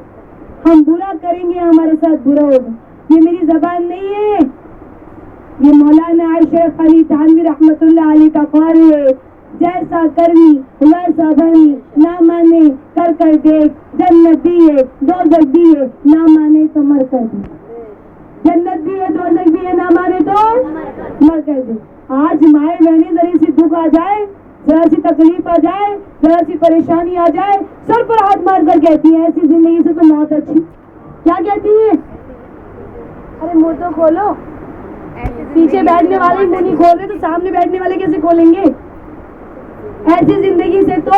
ہم برا کریں گے ہمارے ساتھ برا ہوگا. یہ میری زبان نہیں ہے, یہ مولانا اشرف علی تھانوی رحمۃ اللہ علیہ کا قول ہے. جیسا کرنی ویسا بنی, نہ مانے کر کر دیکھ, جنت بھی ہے دوزخ بھی ہے, نہ مانے تو مر کر دے. جنت بھی ہے دوزخ بھی ہے, نہ مانے تو مر کر دے. آج مائیں بہنیں ذرا سی دکھ آ جائے, ذرا سی تکلیف آ جائے, ذرا سی پریشانی آ جائے, سر پر ہاتھ مار کر کہتی ہیں ایسی زندگی سے تو موت اچھی. کیا کہتی ہیں؟ ارے منہ تو کھولو, پیچھے بیٹھنے والے منہ نہیں کھول رہے تو سامنے بیٹھنے والے کیسے کھولیں گے؟ ایسی زندگی سے تو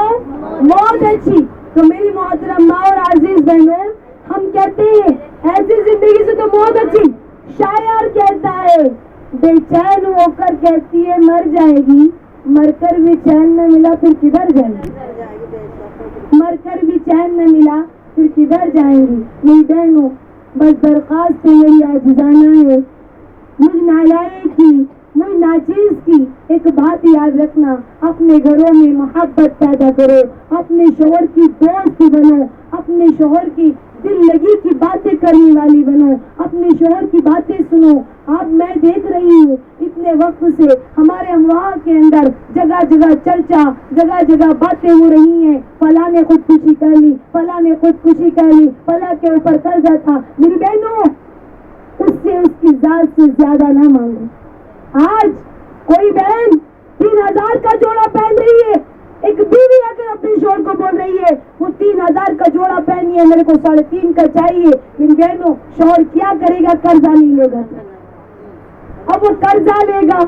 موت اچھی. تو میری محترم ماں اور عزیز بہنوں, ہم کہتے ہیں ایسی زندگی سے تو موت اچھی. شاعر کہتا ہے بے چین ہو کر کہتی ہے مر جائے گی, مر کر بھی چین نہ ملا پھر کدھر جائے گی, مر کر بھی چین نہ ملا پھر کدھر جائیں گی. میری بہنوں بس درخواست میری عاجزانہ ہے, مجھ نالائق کی, مجھ ناچیز کی ایک بات یاد رکھنا, اپنے گھروں میں محبت پیدا کرو, اپنے شوہر کی دوست بنو, اپنے شوہر کی دل لگی کی باتیں کرنے والی بنو, اپنے شوہر کی باتیں سنو. اب میں دیکھ رہی ہوں اتنے وقت سے ہمارے امواہ کے اندر جگہ جگہ چرچا, جگہ جگہ باتیں ہو رہی ہیں, فلاں نے خودکشی کر لی, فلاں نے خودکشی کر لی, فلاں کے اوپر قرضہ تھا. میری بہنوں اس سے اس کی ذات سے زیادہ نہ مانگو. آج کوئی بہن 3000 کا جوڑا پہن رہی ہے, ایک بیوی اگر اپنے شوہر کو بول رہی ہے وہ 3000 کا جوڑا پہنی ہے, میرے کو 3.5 کا چاہیے. میری بہنوں شوہر کیا کرے گا؟ قرضہ نہیں لے گا. اب وہ قرضہ لے گا,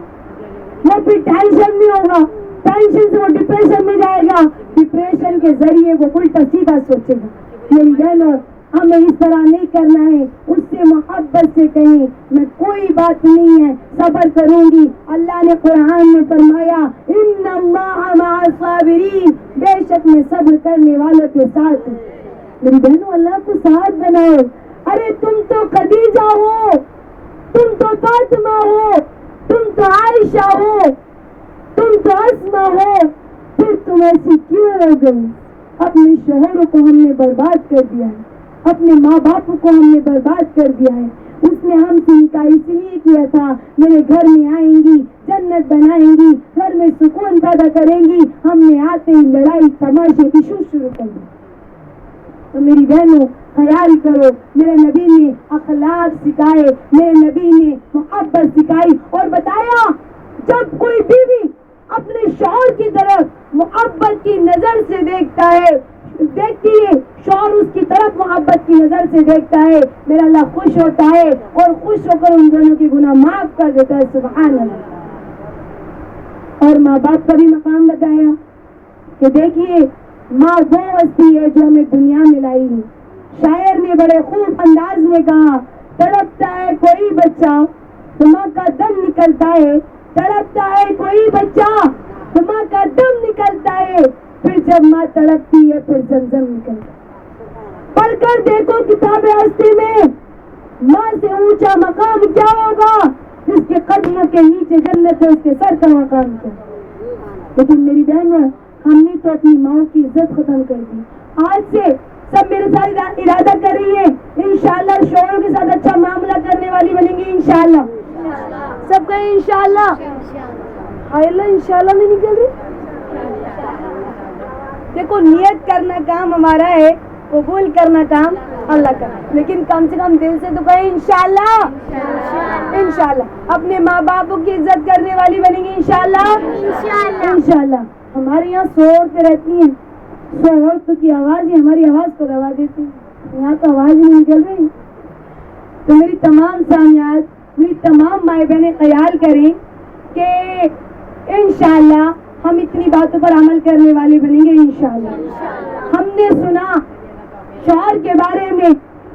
وہ پھر ٹینشن میں ہوگا, ٹینشن سے وہ ڈپریشن میں جائے گا, ڈپریشن کے ذریعے وہ الٹا سیدھا سوچے گا. میری بہنوں ہمیں اس طرح نہیں کرنا ہے, اس سے محبت سے کہیں میں کوئی بات نہیں ہے, صبر کروں گی. اللہ نے قرآن میں فرمایا ان اللہ مع الصابرین, بے شک میں صبر کرنے والوں کے ساتھ. میری بہنوں اللہ کو ساتھ بناؤ. ارے تم تو خدیجہ ہو, تم تو فاطمہ ہو, تم تو عائشہ ہو, تم تو اسما ہو, پھر تم ایسی کیوں ہو گئی؟ اپنے شوہروں کو ہم نے برباد کر دیا ہے, اپنے ماں باپ کو ہم نے برباد کر دیا ہے. اس نے ہم سے نکاح اس لیے کیا تھا میرے گھر میں آئیں گی, جنت بنائیں گی, گھر میں سکون پیدا کریں گی, ہم نے آتے ہی لڑائی تماشے کی شروع کر دی. تو میری بہنوں خیال کرو, میرے نبی نے اخلاق سکھائے, میرے نبی نے محبت سکھائی اور بتایا جب کوئی بیوی اپنے شوہر کی طرف محبت کی نظر سے دیکھتا ہے, دیکھتی ہے, شوہر اس کی طرف محبت کی نظر سے دیکھتا ہے, میرا اللہ خوش ہوتا ہے اور خوش ہو کر ان دونوں کی گناہ معاف کر دیتا ہے. سبحان اللہ. اور ماں باپ کا بھی مقام بتایا کہ دیکھیے ماں وہ ہستی ہے جو ہمیں دنیا میں لائی ہے. شاعر نے بڑے خوب انداز میں کہا تڑپتا ہے کوئی بچہ تو ماں کا دم نکلتا ہے, تڑپتا ہے کوئی بچہ تو ماں کا دم نکلتا ہے, پھر جب ماں تڑپتی ہے پھر زمزم نکلتا ہے. پڑھ کر دیکھو کتاب ہستی میں ماں سے اونچا مقام کیا ہوگا؟ جس کے قدموں کے نیچے جنت ہے اس کے سر کا مقام کیا. لیکن میری بہنوں ہم نے تو اپنی ماں کی عزت ختم کر دی. آج سے سب میرے ساتھ ارادہ کر رہی ہے انشاءاللہ شوہروں کے ساتھ اچھا معاملہ کرنے والی بنیں گی انشاءاللہ. سب کہیں انشاءاللہ. اللہ انشاءاللہ نہیں نکل رہی. دیکھو نیت کرنا کام ہمارا ہے, قبول کرنا کام اللہ کا, لیکن کم سے کم دل سے تو کہیں انشاءاللہ. انشاءاللہ اپنے ماں باپوں کی عزت کرنے والی بنیں گی انشاءاللہ. انشاءاللہ. ہمارے یہاں 100 عورتیں رہتی ہیں, 100 عورتوں کی آواز ہی ہماری آواز کو دبا دیتی ہے, یہاں تو آواز ہی نہیں نکل رہی. تو میری تمام سامعات, میری تمام مائیں بہنیں خیال کریں کہ انشاءاللہ ہم اتنی باتوں پر عمل کرنے والے بنیں گے انشاءاللہ. ہم نے سنا شوہر کے بارے میں،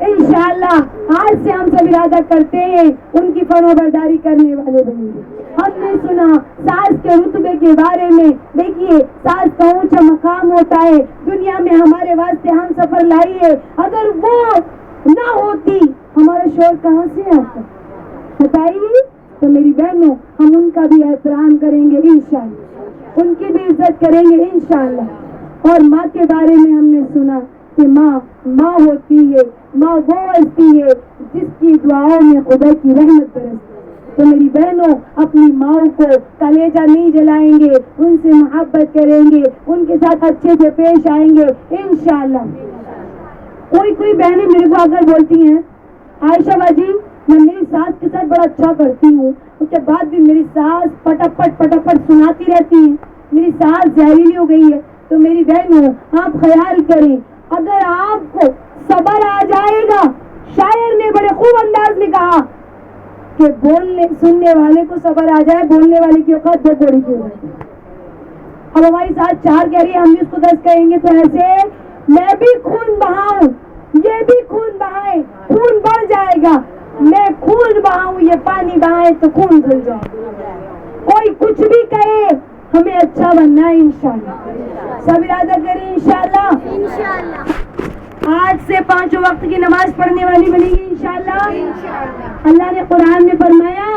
انشاءاللہ آج سے ہم سب ارادہ کرتے ہیں ان کی فرما برداری کرنے والے بنیں گے. ہم نے سنا ساس کے رتبے کے بارے میں، دیکھیے ساس کا اونچا مقام ہوتا ہے، دنیا میں ہمارے واسطے ہم سفر لائی ہے، اگر وہ نہ ہوتی ہمارا شوہر کہاں سے آتا بتائیے. تو میری بہنوں ہم ان کا بھی احترام کریں گے انشاءاللہ، ان کی بھی عزت کریں گے انشاءاللہ. اور ماں کے بارے میں ہم نے سنا کہ ماں ہوتی ہے، ماں وہ ہستی ہے جس کی دعاؤں میں خدا کی رحمت برستی. تو میری بہنوں اپنی ماں کو کلیجہ نہیں جلائیں گے، ان سے محبت کریں گے، ان کے ساتھ اچھے سے پیش آئیں گے انشاءاللہ. کوئی بہنیں میرے کو اگر بولتی ہیں عائشہ باجی میں میری ساس کے ساتھ بڑا اچھا کرتی ہوں، اس کے بعد بھی میری ساس پٹاپٹ سناتی رہتی ہے، میری ساس زہریلی ہو گئی ہے. تو میری بہنوں آپ خیال کریں، اگر آپ کو صبر آ جائے گا، شاعر نے بڑے خوب انداز میں کہا کہ سننے والے کو صبر آ جائے، بولنے والے کی اوقات 2 کوڑی کی ہو جائے. اب ہماری ساتھ 4 کہہ رہی ہے، ہم بھی اس کو 10 کہیں گے. تو ایسے میں بھی خون بہاؤں، یہ بھی خون بہائے، خون بڑھ جائے گا. میں خون بہاؤں، یہ پانی بہائے تو خون دھل جائے. کوئی کچھ بھی کہے ہمیں اچھا بننا ہے انشاءاللہ. سب ارادہ کریں انشاءاللہ. آج سے 5 وقت کی نماز پڑھنے والی بنے گی انشاءاللہ. اللہ نے قرآن میں فرمایا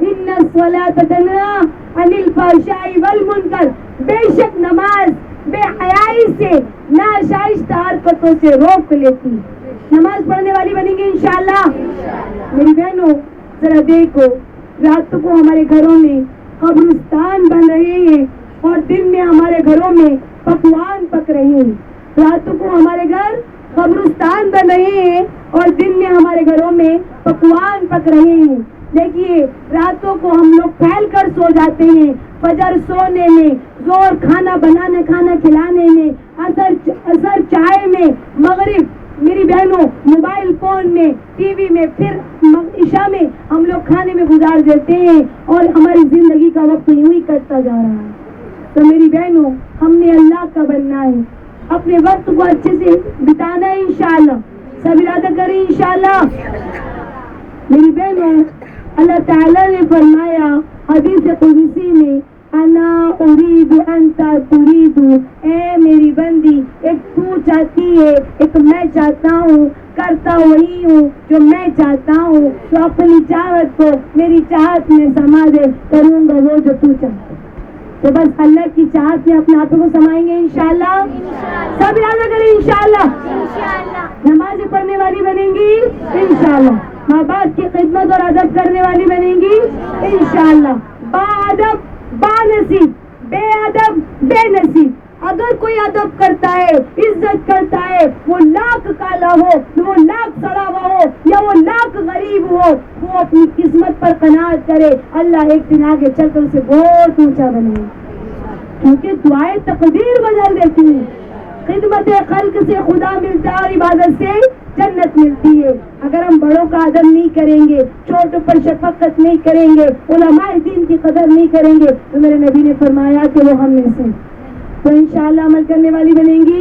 ان الصلاۃ تنہی عن الفحشاء والمنکر، بے شک نماز بے حیائی سے، ناشائستہ حرکتوں سے روک لیتی. نماز پڑھنے والی بنیں گی انشاءاللہ. میری بہنوں ذرا دیکھو، رات کو ہمارے گھروں میں قبرستان بن رہے ہیں اور دن میں ہمارے گھروں میں پکوان پک رہے ہیں. رات کو ہمارے گھر قبرستان بن رہے ہیں اور دن میں ہمارے گھروں میں پکوان پک رہے ہیں. دیکھیے راتوں کو ہم لوگ پھیل کر سو جاتے ہیں، فجر سونے میں، زور کھانا بنانے کھانا کھلانے میں، اثر چائے میں، مغرب میری بہنوں موبائل فون میں، ٹی وی میں، پھر عشاء میں ہم لوگ کھانے میں گزار دیتے ہیں اور ہماری زندگی کا وقت یوں ہی کٹتا جا رہا ہے. تو میری بہنوں ہم نے اللہ کا بننا ہے، اپنے وقت کو اچھے سے بتانا ہے انشاءاللہ. سب ارادہ کریں انشاءاللہ. میری بہنوں اللہ تعالیٰ نے فرمایا حدیث قدسی میں انا اريد انت تريد، اے میری بندی ایک تو چاہتی ہے، ایک میں چاہتا ہوں، کرتا وہی ہوں جو میں چاہتا ہوں. تو اپنی چاہت کو میری چاہت میں سما دے، کروں گا وہ جو تو چاہتا. تو بس اللہ کی چاہت میں اپنے ہاتھوں کو سمائیں گے انشاءاللہ. سب ارادہ کریں انشاءاللہ. نماز پڑھنے والی بنیں گی انشاءاللہ. ماں باپ کی خدمت اور ادب کرنے والی بنیں گی انشاءاللہ. با ادب با نصیب، بے ادب بے نصیب. اگر کوئی ادب کرتا ہے، عزت کرتا ہے، وہ لاکھ کالا ہو، وہ لاکھ سڑا ہوا ہو، یا وہ لاکھ غریب ہو، وہ اپنی قسمت پر قناعت کرے، اللہ ایک دن آگے چل کر اسے بہت اونچا بنائے. کیونکہ دعائیں تقدیر بدل دیتی ہیں. خدمت خلق سے خدا ملتا ہے اور عبادت سے جنت ملتی ہے. اگر ہم بڑوں کا ادب نہیں کریں گے، چھوٹوں پر شفقت نہیں کریں گے، علماء دین کی قدر نہیں کریں گے، تو میرے نبی نے فرمایا کہ وہ ہم میں سے. تو انشاءاللہ عمل کرنے والی بنیں گی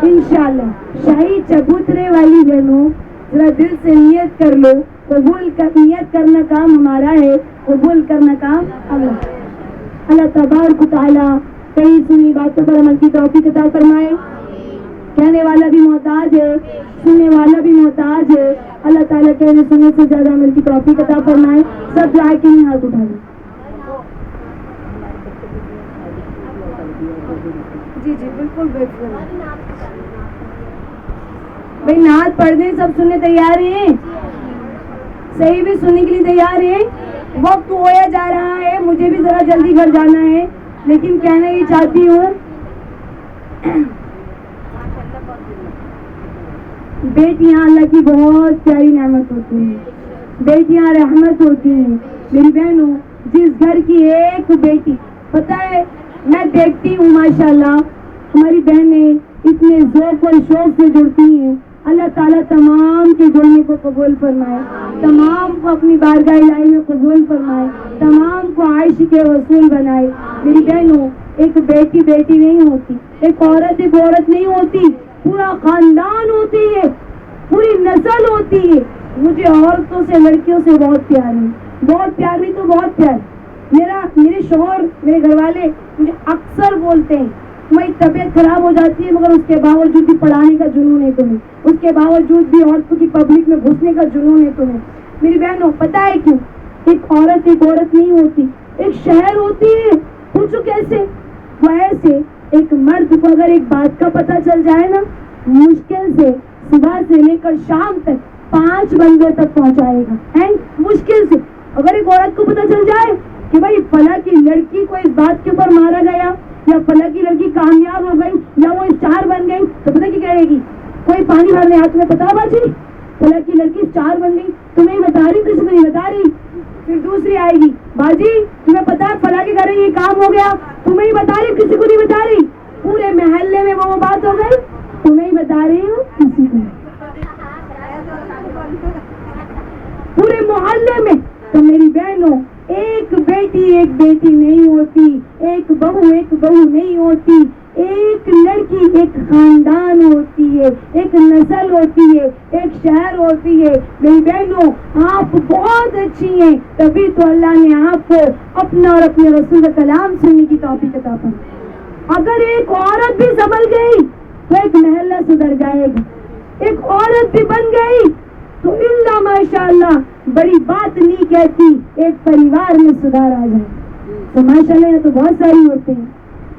انشاءاللہ. شاہی چبوترے والی بہنوں ذرا دل سے نیت کر لو، نیت کرنا کام ہمارا ہے، قبول کرنا کام اللہ. اللہ تبارک و تعالی کئی سنی باتوں پر عمل کی توفیق عطا فرمائے. کہنے والا بھی محتاج ہے، سننے والا بھی محتاج ہے. اللہ تعالیٰ کہنے سننے سے زیادہ عمل کی توفیق عطا فرمائے. سب دعائیں کے لیے ہاتھ اٹھا دیں. جی بالکل بالکل بھائی نعت پڑھ دیں. سب سننے تیار ہیں؟ صحیح بھی سننے کے لیے تیار ہیں؟ وقت ہویا جا رہا ہے، مجھے بھی ذرا جلدی گھر جانا ہے، لیکن کہنا یہ چاہتی ہوں بیٹیاں اللہ کی بہت پیاری نعمت ہوتی ہیں، بیٹیاں رحمت ہوتی ہیں. میری بہنوں جس گھر کی ایک بیٹی، پتہ ہے میں دیکھتی ہوں ماشاءاللہ ہماری بہنیں اتنے ذوق اور شوق سے جڑتی ہیں. اللہ تعالیٰ تمام کے جڑنے کو قبول فرمائے، تمام کو اپنی بارگاہ الہی میں قبول فرمائے. تمام کو عائشہ کے رسول بنائے. میری بہنوں، ایک بیٹی بیٹی نہیں ہوتی، ایک عورت نہیں ہوتی، پورا خاندان ہوتی ہے، پوری نسل ہوتی ہے. مجھے عورتوں سے، لڑکیوں سے بہت پیار ہے، بہت پیار نہیں تو بہت پیار. میرے شوہر، میرے گھر والے مجھے اکثر بولتے ہیں تمہاری طبیعت خراب ہو جاتی ہے مگر اس کے باوجود بھی پڑھانے کا جنون ہے تمہیں، اس کے باوجود بھی عورتوں کی پبلک میں گھسنے کا جنون ہے تمہیں. میری بہنوں، پتہ ہے کیوں؟ ایک عورت نہیں ہوتی، ایک شہر ہوتی ہے. پوچھو کیسے؟ وہ ایسے ایک مرد کو اگر ایک بات کا پتہ چل جائے نا، مشکل سے صبح سے لے کر شام تک 5 بندوں تک پہنچائے گا. اینڈ مشکل سے اگر ایک عورت کو پتہ چل جائے کہ بھائی فلاں کی لڑکی کو اس بات کے اوپر مارا گیا، یا فلاں کی لڑکی کامیاب ہو گئی، یا وہ اسٹار بن گئی، تو پتہ کیا کہے گی؟ کوئی پانی بھرنے ہاتھ میں، پتا باجی فلاں کی لڑکی اسٹار بن گئی، تمہیں بتا رہی، کسی کو نہیں بتا رہی. پھر دوسری آئے گی، باجی تمہیں پتا ہے فلاں کے گھر یہ کام ہو گیا، تمہیں ہی بتا رہی، کسی کو نہیں بتا رہی. پورے محلے میں وہ بات ہو گئی، تمہیں ہی بتا رہی ہوں، کسی کو پورے محلے میں. تو میری بہنوں، ایک بیٹی نہیں ہوتی، ایک بہو نہیں ہوتی، ایک لڑکی ایک خاندان ہوتی ہے، ایک نسل ہوتی ہے، ایک شہر ہوتی ہے. میری بہنوں، آپ بہت اچھی ہیں، تبھی تو اللہ نے آپ کو اپنا اور اپنے رسول کا کلام سننے کی توفیق عطا فرمائی. اگر ایک عورت بھی سنبھل گئی تو ایک محلہ سدھر جائے گا. ایک عورت بھی بن گئی تو اللہ ماشاء اللہ بڑی بات نہیں کہتی، ایک پریوار میں سدھار آ جائے. تو ماشاء اللہ تو بہت ساری ہوتے ہیں.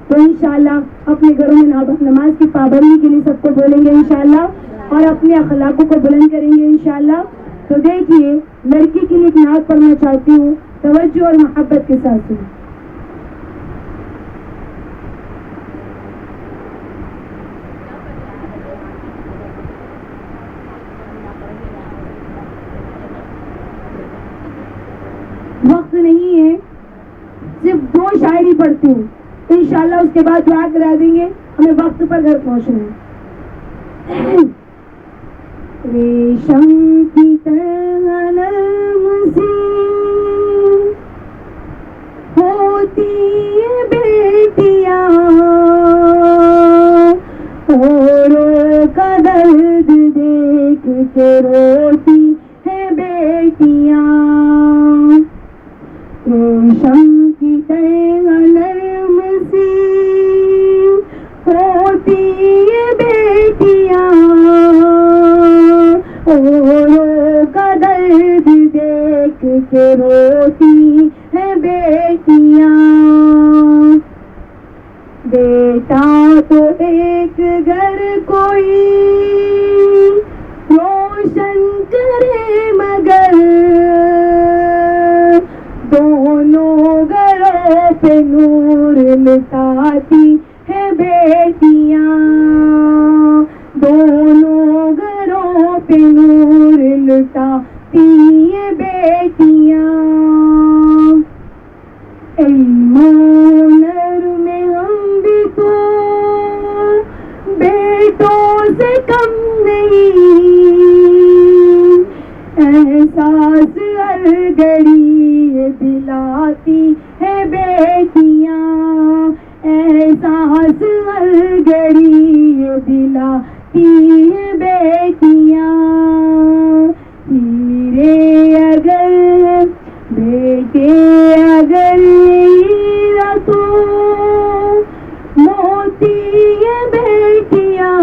تو انشاءاللہ اپنے گھروں میں نماز کی پابندی کے لیے سب کو بولیں گے انشاءاللہ، اور اپنے اخلاقوں کو بلند کریں گے انشاءاللہ. تو دیکھیے، لڑکی کے لیے ایک نعت پڑھنا چاہتی ہوں، توجہ اور محبت کے ساتھ سنیں. وقت نہیں ہے، صرف 2 شاعری پڑھتی ہوں، انشاءاللہ اس کے بعد دعا کرا دیں گے، ہمیں وقت پر گھر پہنچنا ہے. ریشم کی طرح نرم سی ہوتی ہے بیٹیاں، اوروں کا درد دیکھ کے روتی ہے بیٹیاں. ریشم کی طرح نرم سی ہوتی ہے بیٹیاں، اوروں کا درد دیکھ کے روتی ہے بیٹیاں. بیٹا تو ایک گھر کوئی روشن کرے مگر دونوں گھروں پہ نور لٹاتی ہے بیٹیاں. دونوں گھروں پہ نور لٹاتی ہے بیٹیاں. علم و ہنر میں ہم بھی تو بیٹوں سے کم نہیں، احساس ہر گھڑی دلاتی ہے بیٹیاں. احساس ہر گھڑی دلاتی ہے بیٹیاں. ہیرے اگر بیٹے اگر ہیرا تو موتی ہے بیٹیاں.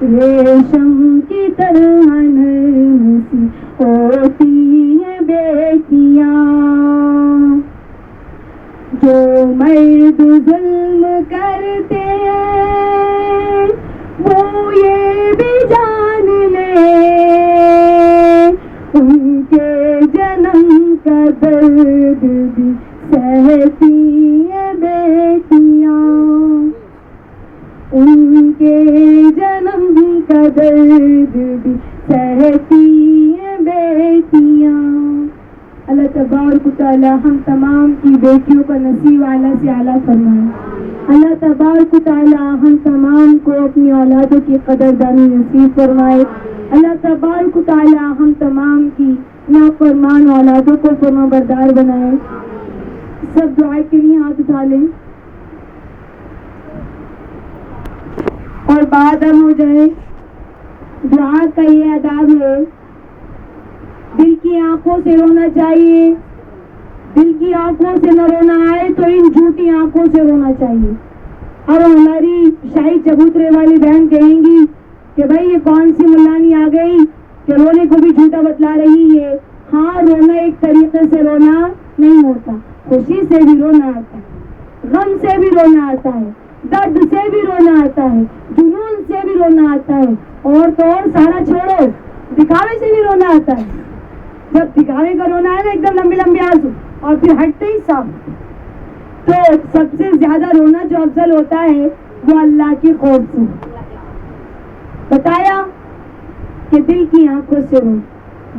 ریشم کی طرح نرم سی ہوتی ہے بیٹیاں. جو مرد ظلم کرتے ہیں وہ یہ بھی جان لے، ان کے جنم کا درد بھی سہتی ہے بیٹیاں. ان کے جنم کا درد بھی سہتی ہے بیٹیاں. اللہ تبارک و تعالی ہم تمام کی بیٹیوں کا نصیب اعلیٰ سے اعلیٰ فرمائے. اللہ تبارک و تعالی ہم تمام کو اپنی اولادوں کی قدردانی نصیب فرمائے. اللہ تبارک و تعالی ہم تمام کی نافرمان اولادوں کو فرمانبردار بنائے. سب دعا کے لیے ہاتھ اٹھا لیں اور بات ہو جائے. دعا کا یہ آداب ہے، دل کی آنکھوں سے رونا چاہیے. دل کی آنکھوں سے نہ رونا آئے تو ان جھوٹی آنکھوں سے رونا چاہیے. اور ہماری شاہی چبوترے والی بہن کہیں گی کہ بھائی یہ کون سی ملانی آ گئی کہ رونے کو بھی جھوٹا بتلا رہی ہے. ہاں، رونا ایک طریقے سے رونا نہیں ہوتا. خوشی سے بھی رونا آتا ہے، غم سے بھی رونا آتا ہے، درد سے بھی رونا آتا ہے، جنون سے بھی رونا آتا ہے، اور تو اور سارا چھوڑو، دکھاوے سے بھی رونا آتا ہے. جب دکھاوے کا رونا ہے نا ایک دم لمبے لمبے آنسو اور پھر ہٹتے ہی صاف. تو سب سے زیادہ رونا جو افضل ہوتا ہے وہ اللہ کی خوف سے. بتایا کہ دل کی آنکھوں سے رو،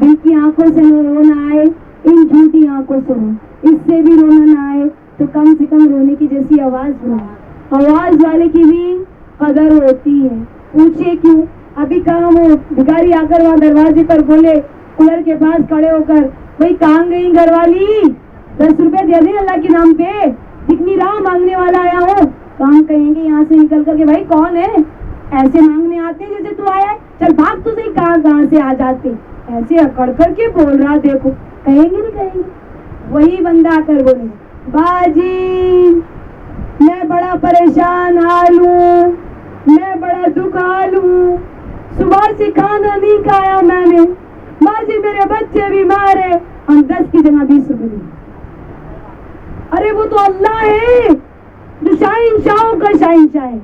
دل کی آنکھوں سے رونا آئے، ان جھوٹی آنکھوں سے رو. اس سے بھی رونا نہ آئے تو کم سے کم رونے کی جیسی آواز ہو. آواز والے کی بھی قدر ہوتی ہے. پوچھے کیوں؟ ابھی کہاں وہ بھکاری آ کر وہاں دروازے پر بولے کولر کے پاس کھڑے ہو کر، بھائی کہاں گئی گھر والی، 10 روپے دے دیں اللہ کے نام پہ، کتنی راہ مانگنے والا آیا ہو. کہاں کہیں گے یہاں سے نکل کر کے بھائی کون ہے، ایسے مانگنے آتے جیسے تو آیا ہے، چل بھاگ تو صحیح، کہاں سے آ جاتے. ایسے اکڑ کر کے بول رہا، دیکھو کہیں گے نہیں کہیں گے. وہی بندہ آ کر بولے باجی میں بڑا پریشان حال ہوں، میں بڑا دکھ حال ہوں، صبح سے کھانا نہیں کھایا میں نے، باجی میرے بچے بیمار ہیں، ہم 10 کی جگہ 20 روپے دیں. ارے وہ تو اللہ ہے جو شاہنشاہوں کا شاہنشاہ ہے،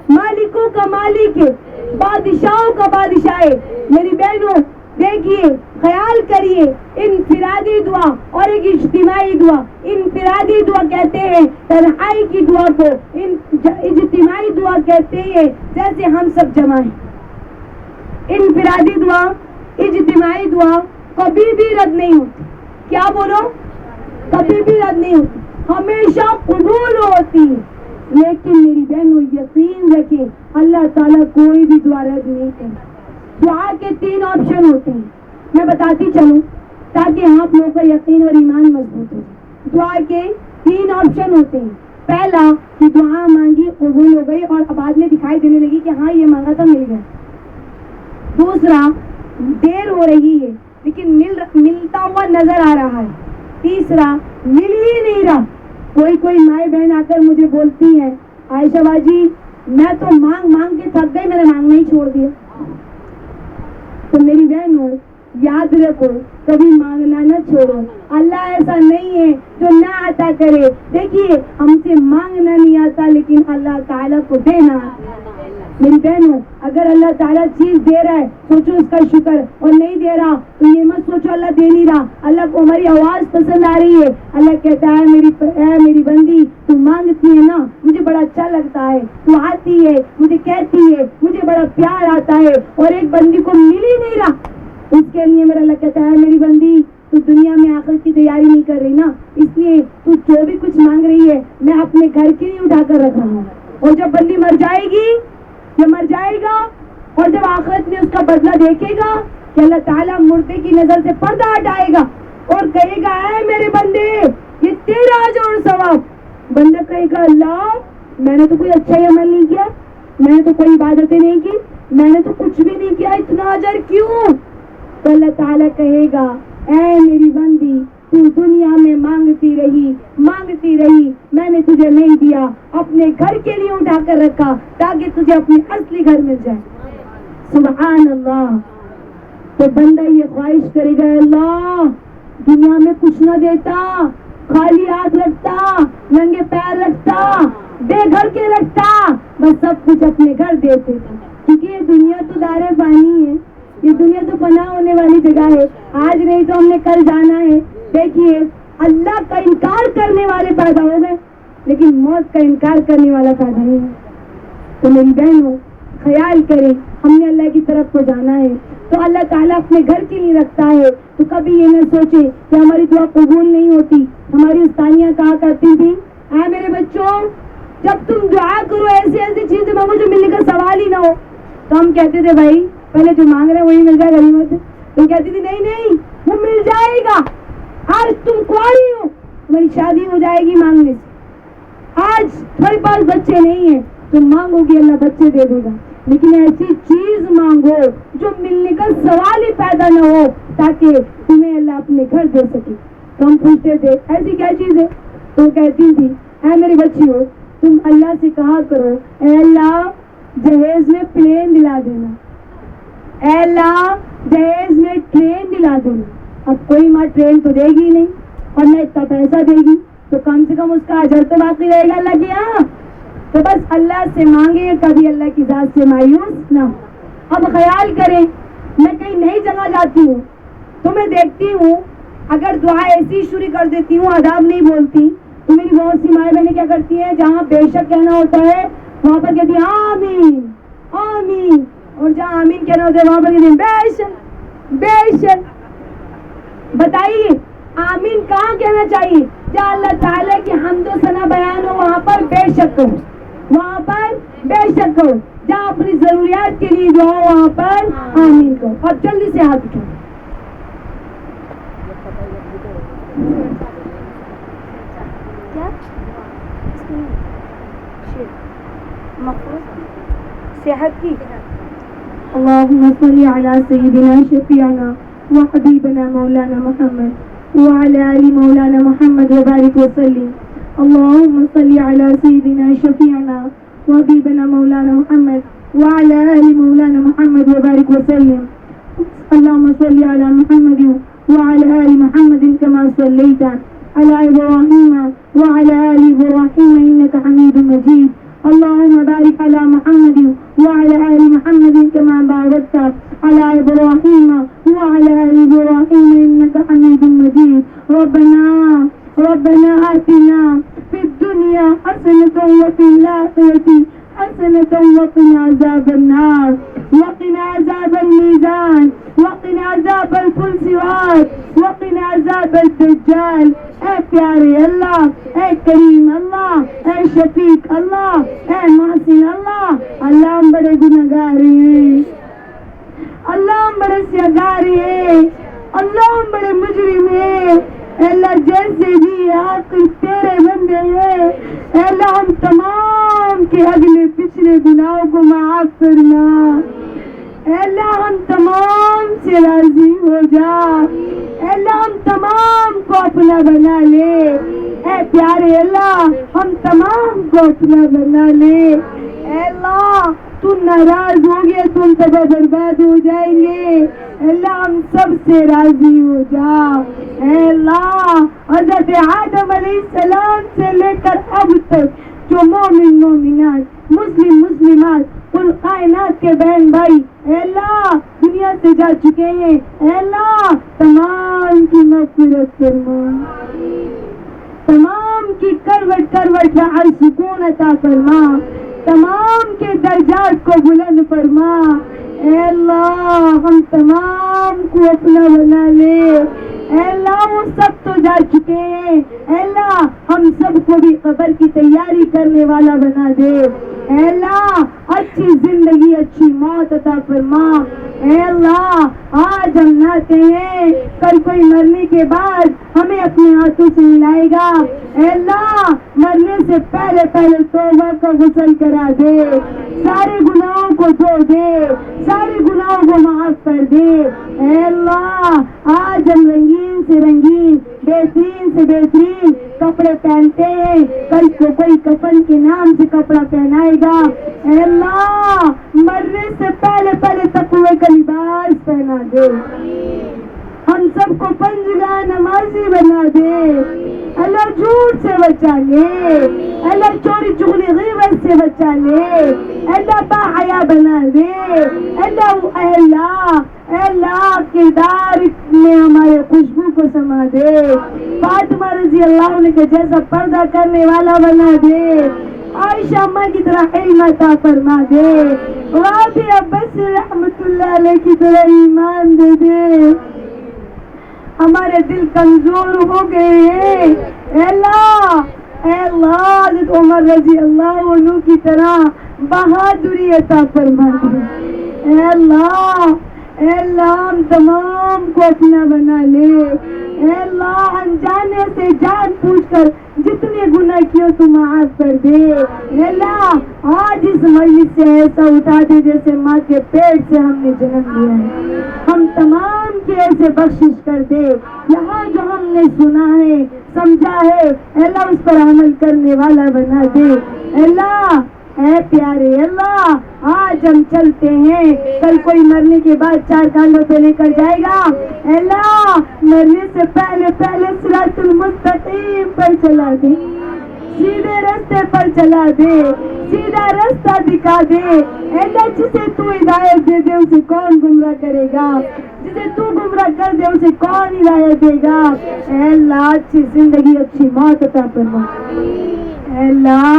مالکوں کا مالک ہے، بادشاہوں کا بادشاہ ہے. میری بہنوں دیکھیے، خیال کریے، انفرادی دعا اور ایک اجتماعی دعا. انفرادی دعا کہتے ہیں تنہائی کی دعا کو، اجتماعی دعا کہتے ہیں جیسے ہم سب جمع ہیں. انفرادی دعا، اجتماعی دعا کبھی بھی رد نہیں ہوتی. کیا بولو؟ کبھی بھی رد نہیں ہوتی، ہمیشہ قبول ہوتی ہے. لیکن میری بہنوں یقین رکھیں اللہ تعالیٰ کوئی بھی دعا رد نہیں کرتا. دعا کے 3 آپشن ہوتے ہیں، میں بتاتی چلوں تاکہ آپ لوگوں کا یقین اور ایمان مضبوط ہو. دعا کے 3 آپشن ہوتے ہیں. پہلا کہ دعا مانگی قبول ہو گئی اور بعد میں دکھائی دینے لگی کہ ہاں یہ مانگا تھا مل گیا. دوسرا دیر ہو رہی ہے لیکن ملتا ہوا نظر آ رہا ہے. تیسرا مل ہی نہیں رہا. کوئی مائیں بہن آ کر مجھے بولتی ہے عائشہ باجی میں تو مانگ مانگ کے تھک گئی، میں نے مانگنا ہی چھوڑ دیا. تو میری بہنوں یاد رکھو کبھی مانگنا نہ چھوڑو. اللہ ایسا نہیں ہے جو نہ عطا کرے. دیکھیے ہم سے مانگنا نہیں آتا لیکن اللہ تعالیٰ کو دینا. میری بہنوں اگر اللہ تعالیٰ چیز دے رہا ہے سوچو اس کا شکر، اور نہیں دے رہا تو یہ مت سوچو اللہ دے نہیں رہا. اللہ کو ہماری آواز پسند آ رہی ہے. اللہ کہتا ہے میری بندی تو مانگتی ہے نا مجھے بڑا اچھا لگتا ہے، تو آتی ہے مجھے کہتی ہے مجھے بڑا پیار آتا ہے، اور ایک بندی کو مل ہی نہیں رہا اس کے لیے میرا اللہ کہتا ہے میری بندی تو دنیا میں آخرت کی تیاری نہیں کر رہی نا، اس لیے تو جو بھی کچھ مانگ رہی ہے میں اپنے گھر کے لیے اٹھا کر رکھ رہا ہوں. اور جب بندی مر جائے گی، یہ مر جائے گا اور جب آخرت میں اس کا بدلہ دیکھے گا کہ اللہ تعالیٰ مردے کی نظر سے پردہ ہٹائے گا اور کہے گا اے میرے بندے یہ تیرا اجر اور ثواب. بندہ کہے گا اللہ میں نے تو کوئی اچھا ہی عمل نہیں کیا، میں نے تو کوئی عبادتیں نہیں کی، میں نے تو کچھ بھی نہیں کیا، اتنا اجر کیوں؟ تو اللہ تعالیٰ کہے گا اے میری بندی تو دنیا میں مانگتی رہی، میں نے تجھے نہیں دیا، اپنے گھر کے لیے اٹھا کر رکھا تاکہ تجھے اپنے اصلی گھر مل جائے. سبحان اللہ. تو بندہ یہ خواہش کرے گا اللہ دنیا میں کچھ نہ دیتا، خالی ہاتھ رکھتا، ننگے پیر رکھتا، بے گھر کے رکھتا، بس سب کچھ اپنے گھر دیتے تھا. کیونکہ یہ دنیا تو دار فانی ہے، یہ دنیا تو فنا ہونے والی جگہ ہے. آج نہیں تو ہم نے کل جانا ہے. دیکھیے اللہ کا انکار کرنے والے پیدا ہو گئے لیکن موت کا انکار کرنے والا پیدا نہیں ہے. تو میری بہنوں خیال کریں ہم نے اللہ کی طرف کو جانا ہے تو اللہ تعالیٰ اپنے گھر کے لیے رکھتا ہے. تو کبھی یہ نہ سوچے کہ ہماری دعا قبول نہیں ہوتی. ہماری استانیاں کہا کرتی تھی اے میرے بچوں جب تم دعا کرو ایسی چیزیں مانگو جو ملنے کا سوال ہی نہ ہو. تو ہم کہتے تھے بھائی پہلے جو مانگ رہے ہیں وہی مل جائے غنیمت ہے. تو کہتی تھی نہیں نہیں وہ مل جائے گا, آج تم کواری ہو تمہاری شادی ہو جائے گی مانگنے سے, آج تمہارے پاس بچے نہیں ہیں تم مانگو گی اللہ بچے دے دے گا, لیکن ایسی چیز مانگو جو ملنے کا سوال ہی پیدا نہ ہو تاکہ تمہیں اللہ اپنے گھر دے سکے. تو ہم پوچھتے تھے ایسی کیا چیز ہے؟ تو کہتی تھی اے میری بچی ہو تم اللہ سے کہا کرو اے اللہ جہیز میں پلین دلا دینا, اے اللہ جہیز میں ٹرین دلا دینا. اب کوئی ماں ٹرین تو دے گی نہیں اور نہ اتنا پیسہ دے گی, تو کم سے کم اس کا اجر تو باقی رہے گا اللہ کے یہاں. تو بس اللہ سے مانگے, کبھی اللہ کی ذات سے مایوس نہ. اب خیال کریں میں کہیں نئی جگہ جاتی ہوں تو میں دیکھتی ہوں اگر دعا ایسی شروع کر دیتی ہوں آداب نہیں بولتی تو میری بہت سی مائیں بہنیں کیا کرتی ہیں جہاں بے شک کہنا ہوتا ہے وہاں پر کہتی ہیں آمین آمین, اور جہاں آمین کہنا ہوتا ہے وہاں پر کہتی ہیں بے شک بے شک. بتائیے آمین کہاں کہنا چاہیے؟ جہاں اللہ تعالیٰ کی حمد و ثنا بیان ہو وہاں پر بے شک ہو, وہاں پر بے شک ہو. جہاں اپنی ضروریات کے لیے جو ہو وہاں پر آمین کہو. اور جلدی سے ہاتھ اٹھاؤ. صحت کی اللهم صل على سيدنا شفيعنا وحبيبنا مولانا محمد وعلى آل مولانا محمد وبارك وسلم. اللهم صل على سيدنا شفيعنا وحبيبنا مولانا محمد وعلى آل مولانا محمد وبارك وسلم. اللهم صل على محمد وعلى آل محمد كما صليت على إبراهيم وعلى آل إبراهيم إنك حميد مجيد. اللهم بارك على محمد وعلى آل محمد كما باركت على إبراهيم وعلى آل إبراهيم إنك حميد مجيد. ربنا آتنا في الدنيا حسنة وفي الآخرة حسنة وقنا عذاب النار وقنا عذاب الميزان وقنا عذاب الفلسفات وقنا عذاب الدجال. اے پیارے اللہ, اے کریم اللہ, اے شفیق اللہ, اے محسن اللہ, اللہ ہم بڑے گنہگار ہیں, اللہ ہم بڑے سیاگار ہیں, اللہ ہم بڑے مجرم ہیں. اے اللہ جیسے بھی عاقل تیرے بندے ہیں, اے اللہ ہم تمام کے اگلے پچھلے گناہوں کو معاف کرنا. اے اللہ ہم تمام سے راضی ہو جا, اے اللہ ہم تمام کو اپنا بنا لے. اے پیارے اللہ ہم تمام کو اپنا بنا لے. اے اللہ تو ناراض ہو گیا تم تباہ برباد ہو جائیں گے. اللہ ہم سب سے راضی ہو جا. اے اللہ حضرت آدم علیہ السلام سے لے کر اب تک جو مومن مومنات مسلم مسلمات اور کائنات کے بہن بھائی اے اللہ دنیا سے جا چکے ہیں, اے اللہ تمام کی مغفرت فرما, تمام کی کروٹ کروٹ میں سکون عطا فرما, تمام کے درجات کو بلند فرما. اے اللہ ہم تمام کو اپنا بنا لے. اے اللہ وہ سب تو جا چکے ہیں, اے اللہ ہم سب کو بھی قبر کی تیاری کرنے والا بنا دے. اے اللہ اچھی زندگی اچھی موت عطا فرما. اے اللہ آج ہم نہتے ہیں, کل کوئی مرنے کے بعد ہمیں اپنے ہاتھوں سے ملائے گا. اے اللہ مرنے سے پہلے پہلے توبہ کا غسل کرا دے, سارے گناہوں کو دھو دے, سارے گناہوں کو معاف کر دے. اے اللہ آج ہم رنگین سے رنگین بہترین سے بہترین کپڑے پہنتے ہیں, کل کو کوئی کفن کے نام سے کپڑا پہنائے گا. اے اللہ مرنے سے پہلے پہلے تقوی کا لباس پہنا دے, ہم سب کو پنجگاہ نمازی بنا دے. اللہ جھوٹ سے بچا لے, اللہ چوری چغلی غیبت سے بچا لے, اللہ باحیا بنا دے. اے اللہ کردار میں ہمارے خوشبو کو سما دے. فاطمہ رضی اللہ عنہ کے جیسا پردہ کرنے والا بنا دے. عائشہ اماں کی طرح علم عطا فرما دے. رابعہ بصری رحمت اللہ علیہ کی طرح ایمان دے دے. ہمارے دل کمزور ہو گئے ہیں, اے اللہ حضرت عمر رضی اللہ عنہ کی طرح بہادری عطا فرما دے. اے اللہ ہم تمام کو اپنا بنا لے. اے اللہ انجانے سے جان پوچھ کر جتنے گناہ کیے تو معاف کر دے. اے اللہ آج اس مجلس سے ایسا اٹھا دے جیسے ماں کے پیٹ سے ہم نے جنم لیا ہے. ہم تمام کی ایسے بخشش کر دے. یہاں جو ہم نے سنا ہے سمجھا ہے اے اللہ اس پر عمل کرنے والا بنا دے. اے اللہ اے پیارے اللہ آج ہم چلتے ہیں, کل کوئی مرنے کے بعد 4 کاندھوں پہ لے کر جائے گا. اے اللہ مرنے سے پہلے صراط المستقیم پر چلا دے, سیدھے راستے پر چلا دے, سیدھا راستہ دکھا دے. اے اللہ جسے تو ہدایت دے دے اسے کون گمراہ کرے گا, جسے تو گمراہ کر دے اسے کون ہدایت دے گا. اے اللہ اچھی زندگی اچھی موت عطا فرما. اے اللہ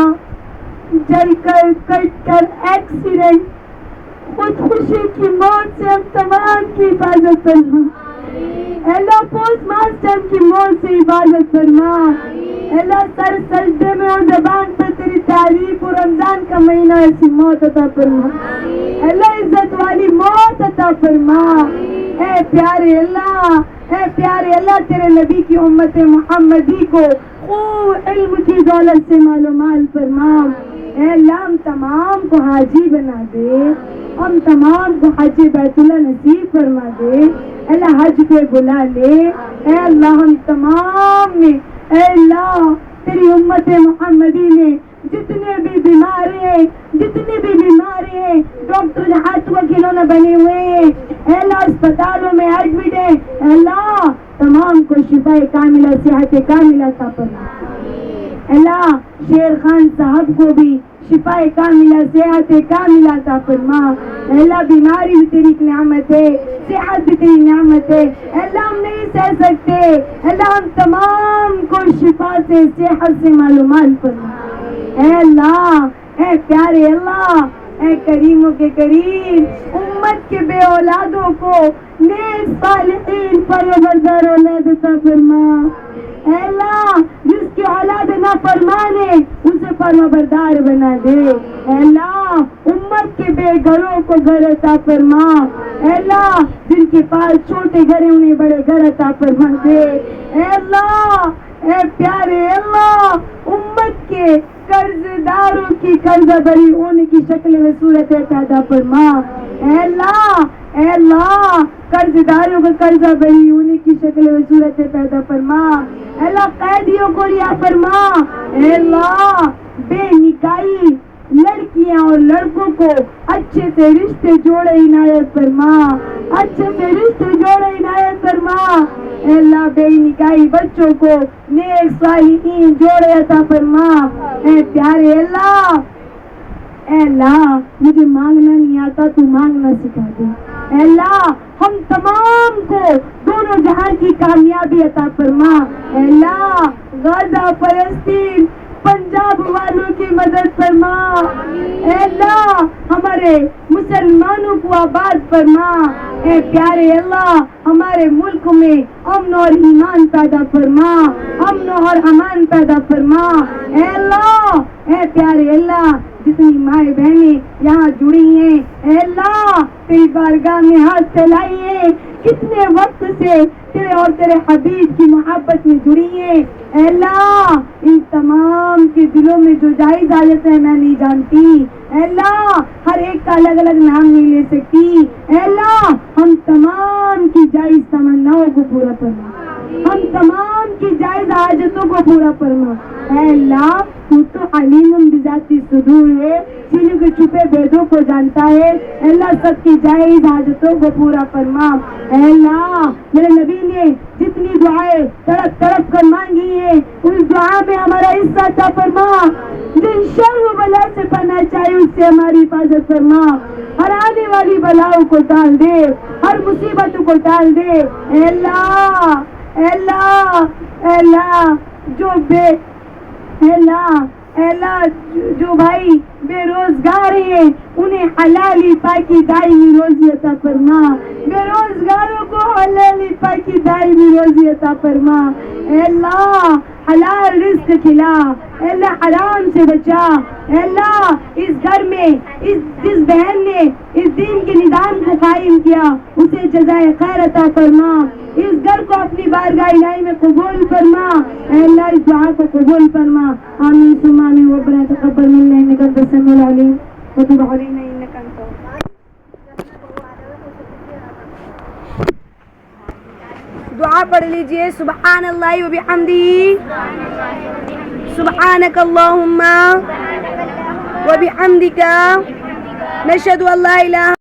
جل کر کٹ کر ایکسیڈنٹ خودکشی کی موت سے ہم تمام کی حفاظت فرما. اے اللہ پوسٹ ماسٹر کی موت سے حفاظت فرما. اے اللہ سر سجدے میں اور زبان پر تیری تعریف اور رمضان کا مہینہ ایسی موت عطا فرما. اے اللہ عزت والی موت عطا فرما. اے پیارے اللہ تیرے نبی کی امت محمدی کو خوب علم کی دولت سے مال فرما. اے اللہ ہم تمام کو حاجی بنا دے, ہم تمام کو حج بیت اللہ نصیب فرما دے. اے اللہ حج پہ بلا لے. اے اللہ ہم تمام نے اے اللہ تیری امت محمدی نے جتنے بھی بیماری ہیں ڈاکٹر ہاتھ وکیلوں بنے ہوئے ہیں اے اللہ اسپتالوں میں ایڈمٹ ہیں, اے اللہ تمام کو شفا کاملہ صحت کاملہ عطا فرما. اللہ شیر خان صاحب کو بھی شفا کاملہ صحت کاملہ عطا فرما. اللہ بیماری بھی تیری نعمت ہے, صحت بھی تیری نعمت ہے. اللہ ہم نہیں سہ سکتے, اللہ ہم تمام کو شفا سے صحت سے معلومات فرما. اے اللہ اے پیارے اللہ اے کریموں کے کریم امت کے بے اولادوں کو نیک صالحین پروردگار اولاد عطا فرما. اے اللہ جس کی اولاد نافرمان ہے اسے فرمانبردار بنا دے. اے اللہ امت کے بے گھروں کو گھر عطا فرما. اے اللہ جن کے پاس چھوٹے گھر ہیں انہیں بڑے گھر عطا فرما دے. اے اللہ اے پیارے اللہ امت کے قرض داروں کی قرضہ بری ہونے کی شکل میں صورت پیدا فرما. اے اللہ قرض داروں کو قرضہ بری ہونے کی شکل میں صورت پیدا فرما. اے اللہ قیدیوں کو رہا فرما. اے اللہ بے نکاحی لڑکیاں اور لڑکوں کو اچھے سے رشتے جوڑے عنایت فرما, اچھے سے رشتے جوڑے عنایت فرما. اے اللہ بے نکاحی بچوں کو نیک صالحین جوڑے عطا فرما. اے پیارے اللہ اے اللہ مجھے مانگنا نہیں آتا تو مانگنا سکھا دے. اے اللہ ہم تمام کو دونوں جہان کی کامیابی عطا فرما. اے اللہ غزہ فلسطین پنجاب والوں کی مدد فرما. اے اللہ ہمارے مسلمانوں کو آباد فرما. اے پیارے اللہ ہمارے ملک میں امن اور ایمان پیدا فرما, امن اور امان پیدا فرما. اے اللہ اے پیارے اللہ جتنی مائیں بہنیں یہاں جڑی ہیں اے اللہ تیری بارگاہ میں ہاتھ پھیلائی ہیں, کتنے وقت سے تیرے اور تیرے حبیب کی محبت میں جڑی ہیں. اے اللہ ان تمام کے دلوں میں جو جائز حاجت ہے میں نہیں جانتی. اے اللہ ہر ایک کا الگ الگ نام نہیں لے سکتی. اے اللہ ہم تمام کی جائز تمناؤں کو پورا فرما, ہم تمام کی جائز حاجتوں کو پورا فرما. اے اللہ تو علیم بذات صدور ہے, سینوں کے چھپے بھیدوں کو جانتا ہے. اے اللہ سب کی جائز حاجتوں کو پورا فرما. اے اللہ میرے نبی نے جتنی دعائیں تڑپ تڑپ کر مانگی ہیں اس دعا میں ہمارا حصہ عطا فرما. جن شر و بلا سے پناہ چاہیے اس سے ہماری حفاظت فرما. ہر آنے والی بلاؤں کو ٹال دے, ہر مصیبتوں کو ٹال دے. اے اللہ اے اللہ اے اللہ اے اللہ جو بھائی بے روزگار ہیں انہیں حلالی پاکی دائمی روزی عطا فرما. بے روزگاروں کو حلالی پاکی دائمی روزی عطا فرما. اے اللہ حلال رزق کھلا, اے اللہ حرام سے بچا, اے اللہ اس گھر میں جس بہن نے اس دین کے نظام کو قائم کیا اسے جزائے خیر عطا فرما، اس گھر کو اپنی بارگاہ الہی میں قبول فرما، اے اللہ اس دعا کو قبول فرما، آمین ثم آمین۔ ربنا تقبل منا انك انت السميع العليم وتب علينا انك انت دعا پڑھ لیجئے۔ سبحان اللہ و بحمدہ، سبحانک اللہم و بحمدک، نشہد ان لا الہ